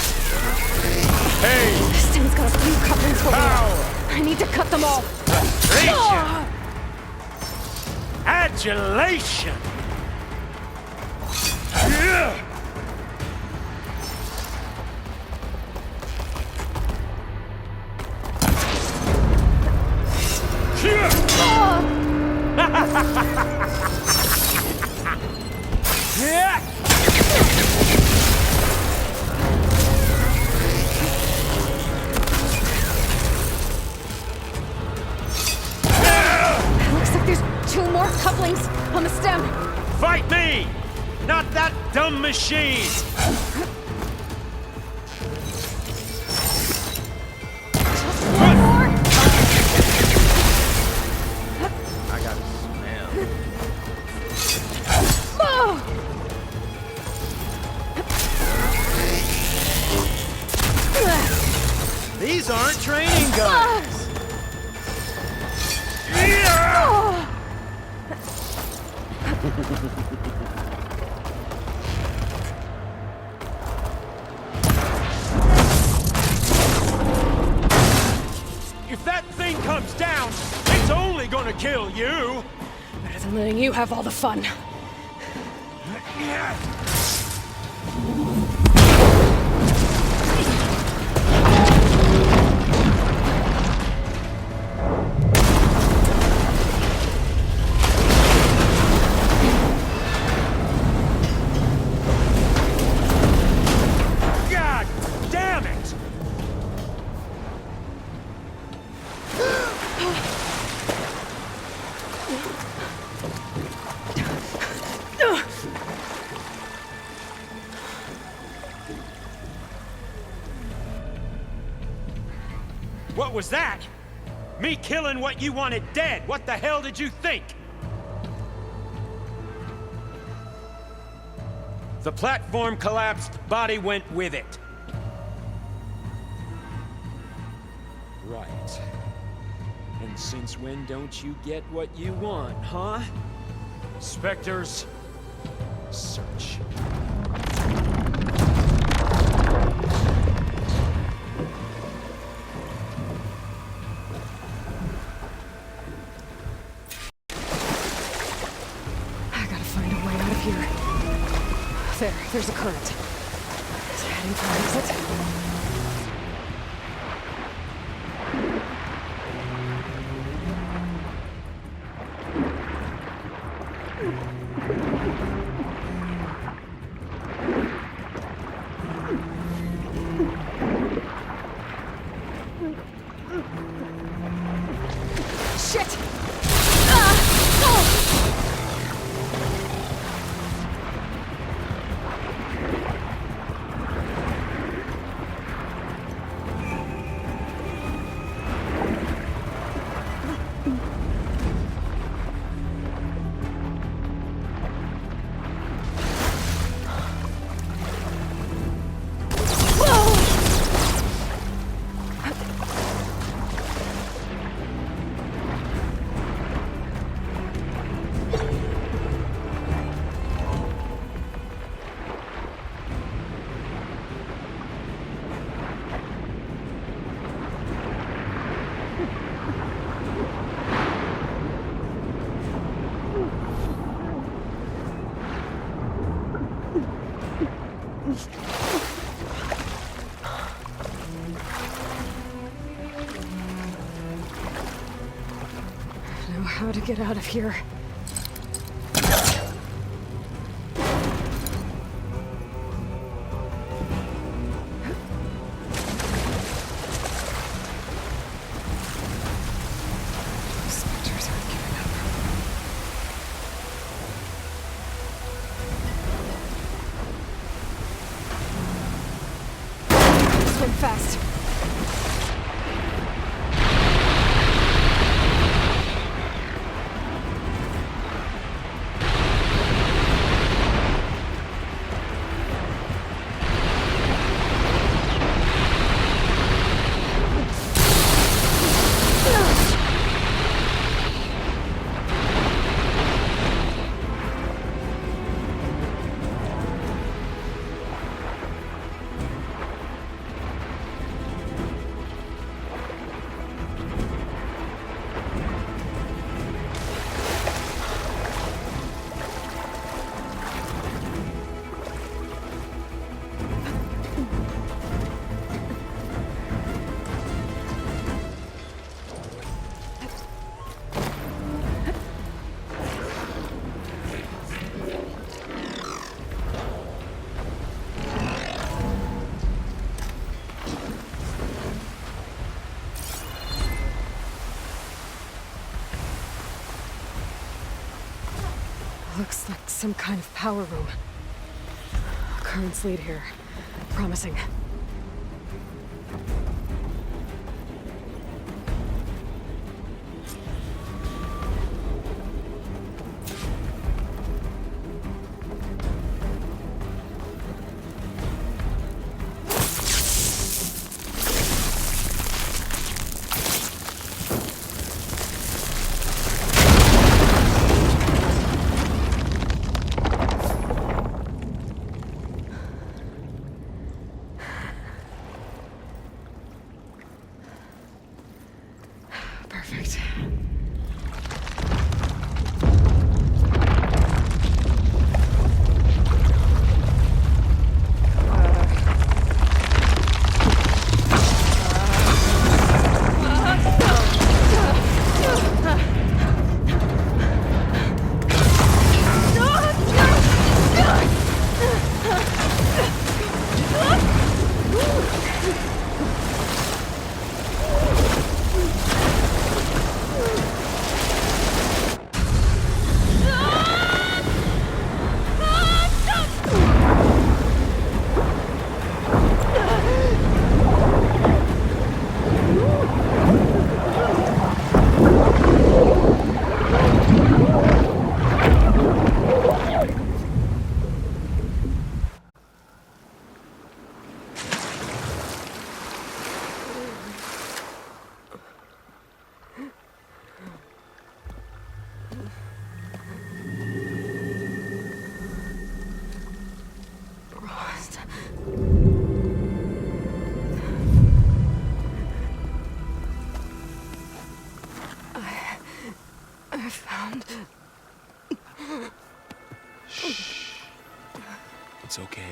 Hey. The stem's got a few couplings holding it. Power. I need to cut them all. Frustration. Ah! Adulation. Looks like there's 2 more couplings on the stem. Fight me! Not that dumb machine! Just 1 more. I got a smell. Oh! These aren't training guns! If that thing comes down, it's only gonna kill you! Better than letting you have all the fun. God damn it! What was that? Me killing what you wanted dead. What the hell did you think? The platform collapsed, body went with it. Right. And since when don't you get what you want, huh? Spectres, search. I gotta find a way out of here. There's a current. It's heading for an exit. Shit! Know how to get out of here. Spectres aren't giving up. Swim fast. Looks like some kind of power room. Currents lead here. Promising. Perfect. I found... Shh. It's okay.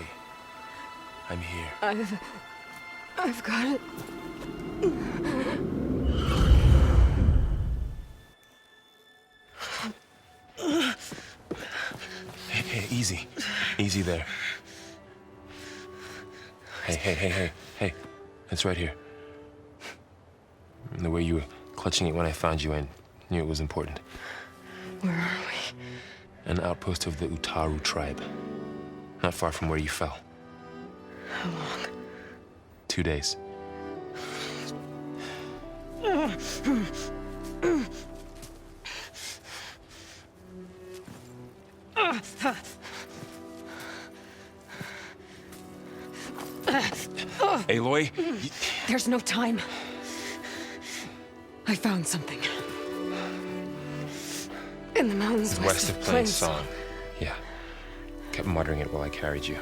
I'm here. I've got it. Hey, easy. Easy there. Hey. It's right here. The way you were clutching it when I found you, I knew it was important. Where are we? An outpost of the Utaru tribe. Not far from where you fell. How long? 2 days. Aloy? There's no time. I found something. In the mountains west of Plainsong. Yeah. Kept muttering it while I carried you.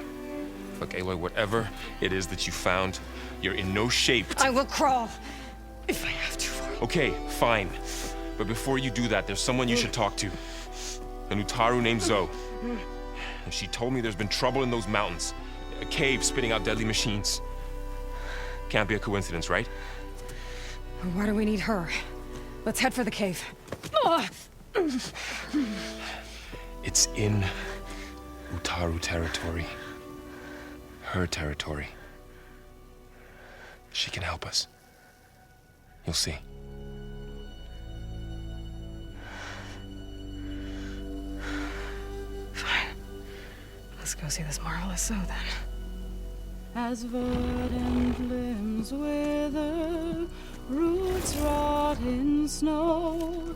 Look, Aloy, whatever it is that you found, you're in no shape to... I will crawl, if I have to. Okay, fine. But before you do that, there's someone you should talk to. An Utaru named Zoe. And she told me there's been trouble in those mountains. A cave spitting out deadly machines. Can't be a coincidence, right? Why do we need her? Let's head for the cave. It's in Utaru territory. Her territory. She can help us. You'll see. Fine. Let's go see this marvelous Zoe then. As verdant limbs wither, roots rot in snow,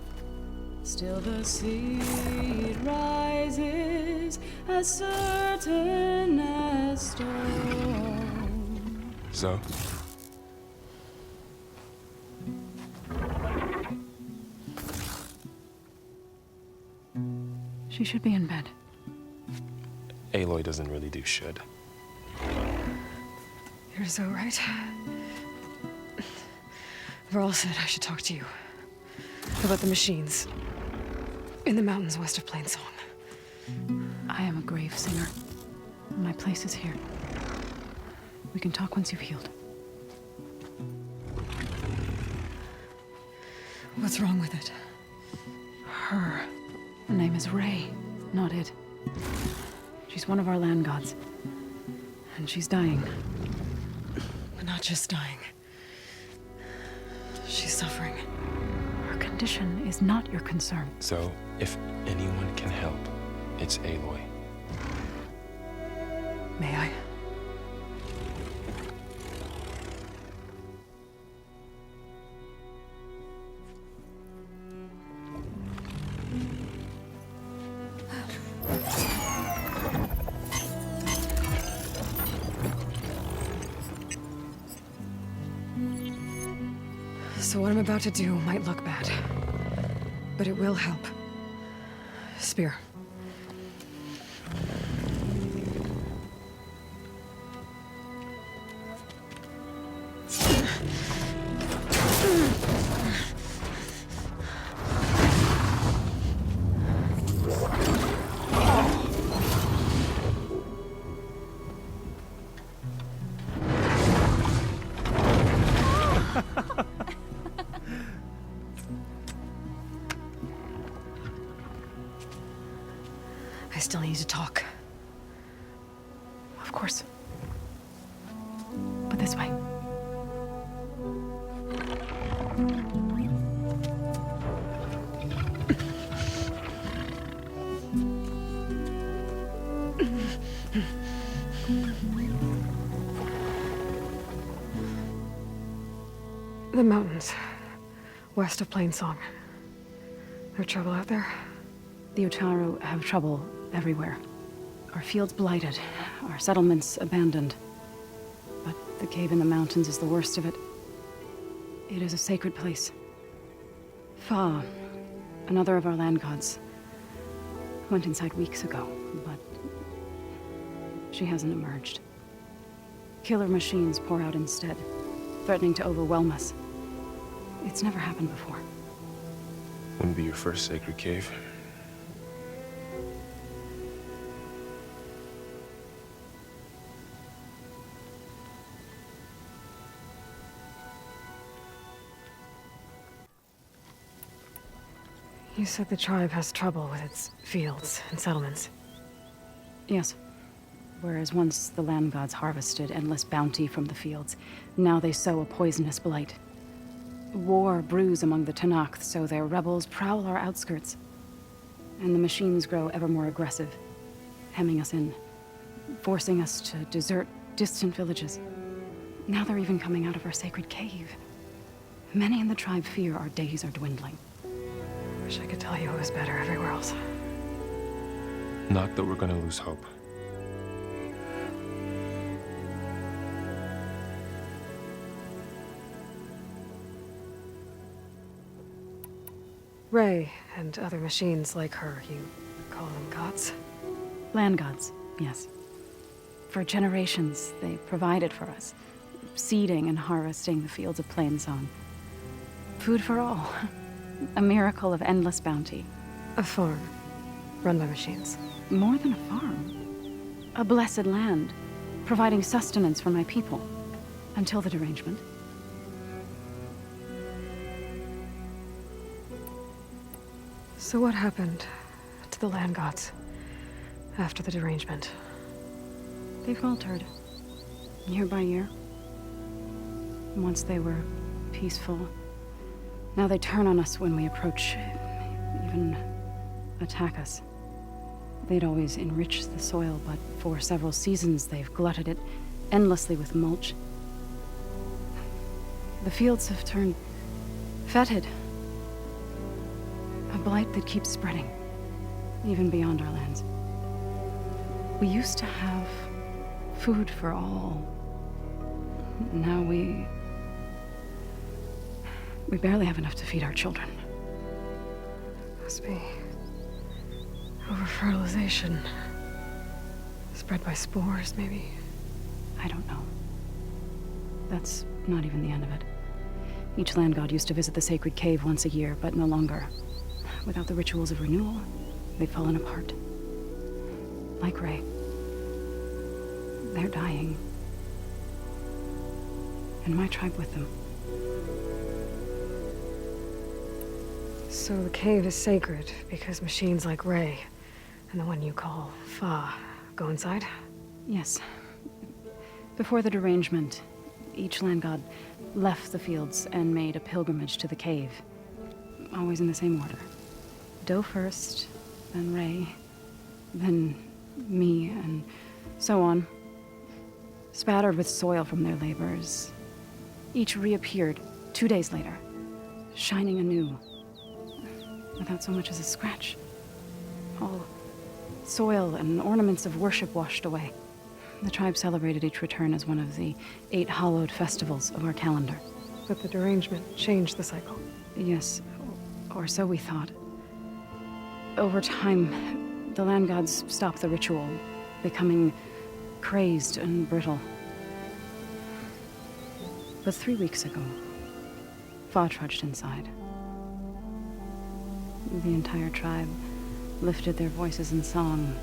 still the seed rises as certain as stone. Zoe? She should be in bed. Aloy doesn't really do should. You're Zoe, right? Varl said I should talk to you about the machines in the mountains west of Plainsong. I am a grave singer. My place is here. We can talk once you've healed. What's wrong with it? Her name is Ray, not it. She's one of our land gods. And she's dying. But not just dying. She's suffering. Her condition is not your concern. So, if anyone can help, It's Aloy. May I? So what I'm about to do might look bad, but it will help. Spear. I still need to talk. Of course. But this way. The mountains, west of Plainsong. No trouble out there? The Utaru have trouble everywhere. Our fields blighted, our settlements abandoned. But the cave in the mountains is the worst of it. It is a sacred place. Fa, another of our land gods, went inside weeks ago, but she hasn't emerged. Killer machines pour out instead, threatening to overwhelm us. It's never happened before. Wouldn't be your first sacred cave. You said the tribe has trouble with its fields and settlements. Yes. Whereas once the land gods harvested endless bounty from the fields, now they sow a poisonous blight. War brews among the Tenakth, so their rebels prowl our outskirts. And the machines grow ever more aggressive, hemming us in, forcing us to desert distant villages. Now they're even coming out of our sacred cave. Many in the tribe fear our days are dwindling. Wish I could tell you it was better everywhere else. Not that we're gonna lose hope. Ray and other machines like her, you call them gods? Land gods, yes. For generations, they provided for us, seeding and harvesting the fields of Plainsong. Food for all. A miracle of endless bounty. A farm, run by machines. More than a farm. A blessed land, providing sustenance for my people. Until the derangement. So what happened to the land gods after the derangement? They faltered, year by year. Once they were peaceful. Now they turn on us when we approach, even attack us. They'd always enriched the soil, but for several seasons they've glutted it endlessly with mulch. The fields have turned fetid. A blight that keeps spreading, even beyond our lands. We used to have food for all. Now we barely have enough to feed our children. Must be over-fertilization. Spread by spores, maybe? I don't know. That's not even the end of it. Each land god used to visit the sacred cave once a year, but no longer. Without the rituals of renewal, they've fallen apart. Like Ray. They're dying. And my tribe with them. So the cave is sacred because machines like Ray and the one you call Fa go inside? Yes. Before the derangement, each land god left the fields and made a pilgrimage to the cave. Always in the same order. Doe first, then Ray, then me, and so on. Spattered with soil from their labors. Each reappeared 2 days later, shining anew, without so much as a scratch. All soil and ornaments of worship washed away. The tribe celebrated each return as one of the 8 hallowed festivals of our calendar. But the derangement changed the cycle. Yes, or so we thought. Over time, the land gods stopped the ritual, becoming crazed and brittle. But 3 weeks ago, Fa trudged inside. The entire tribe lifted their voices in song,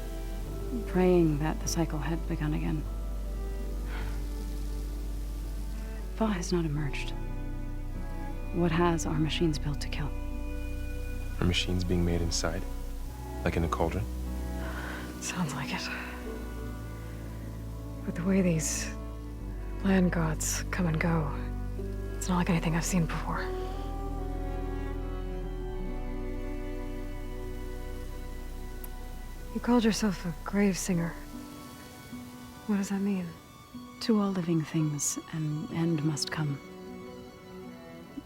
praying that the cycle had begun again. Fa has not emerged. What has are machines built to kill. Are machines being made inside? Like in a cauldron? Sounds like it. But the way these land gods come and go, it's not like anything I've seen before. You called yourself a grave singer. What does that mean? To all living things, an end must come.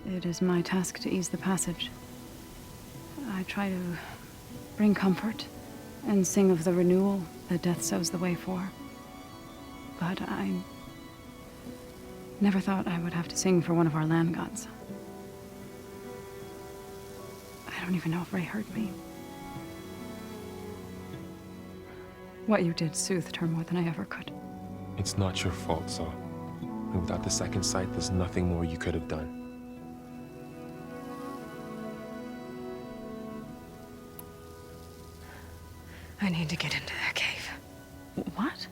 It is my task to ease the passage. I try to bring comfort and sing of the renewal that death sows the way for. But I never thought I would have to sing for one of our land gods. I don't even know if Ray heard me. What you did soothed her more than I ever could. It's not your fault, Saul. And without the second sight, there's nothing more you could have done. I need to get into that cave. What?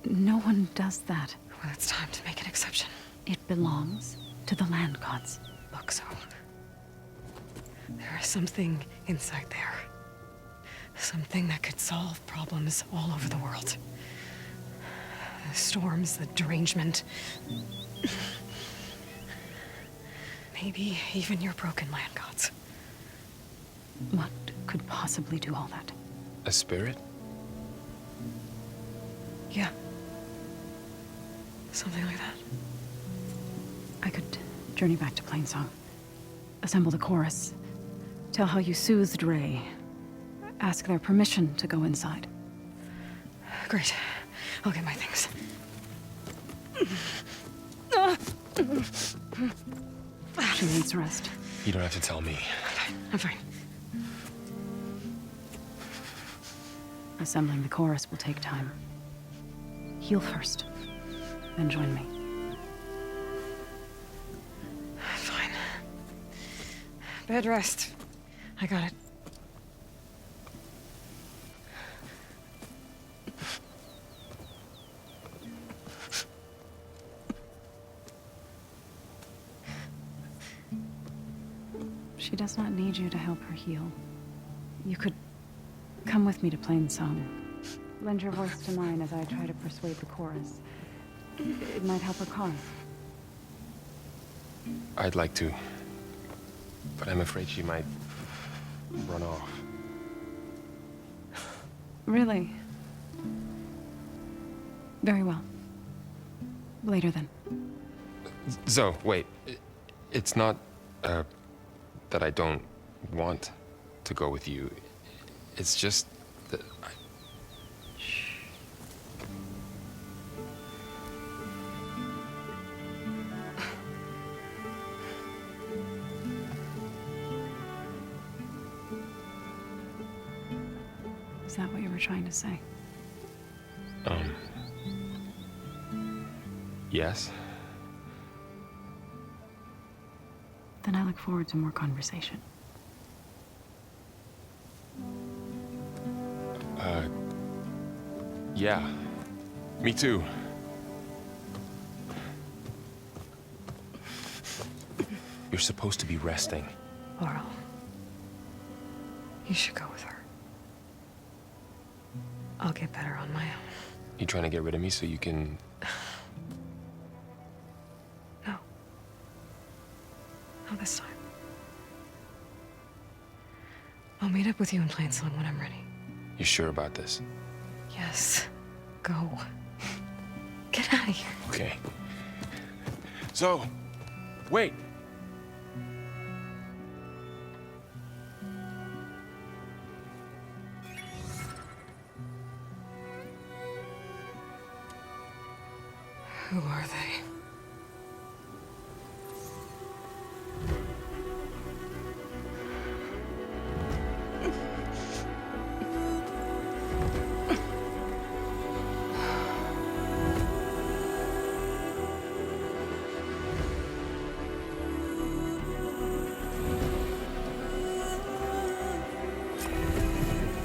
No one does that. Well, it's time to make an exception. It belongs to the land gods. Look, so there is something inside there. Something that could solve problems all over the world. The storms, the derangement. Maybe even your broken land gods. What could possibly do all that? A spirit? Yeah. Something like that. I could journey back to Plainsong. Assemble the chorus. Tell how you soothed Ray. Ask their permission to go inside. Great. I'll get my things. She needs rest. You don't have to tell me. I'm fine. Assembling the chorus will take time. Heal first, then join me. Fine. Bed rest. I got it. She does not need you to help her heal. You could come with me to Plainsong. Lend your voice to mine as I try to persuade the chorus. It might help her cause. I'd like to. But I'm afraid she might run off. Really? Very well. Later then. Zoe, wait. It's not, that I don't want to go with you. It's just that I... Shh. Is that what you were trying to say? Yes? Then I look forward to more conversation. Yeah. Me too. You're supposed to be resting. Varl. You should go with her. I'll get better on my own. You trying to get rid of me so you can... No. Not this time. I'll meet up with you in Plainsong when I'm ready. You sure about this? Yes. Go. Get out of here. Okay. So, wait. Who are they?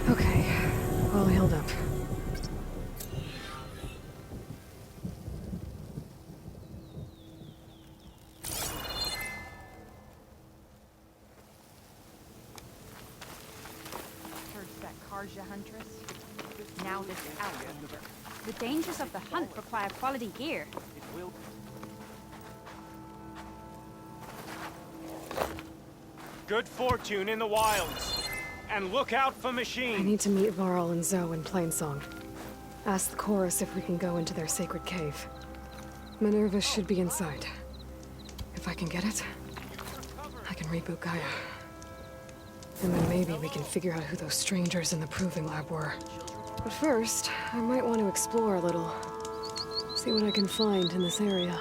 Okay, all healed up. Huntress. Now this outlander. The dangers of the hunt require quality gear. Good fortune in the wilds. And look out for machines. I need to meet Varl and Zoe in Plainsong. Ask the chorus if we can go into their sacred cave. Minerva should be inside. If I can get it, I can reboot Gaia. And then maybe we can figure out who those strangers in the proving lab were. But first, I might want to explore a little. See what I can find in this area.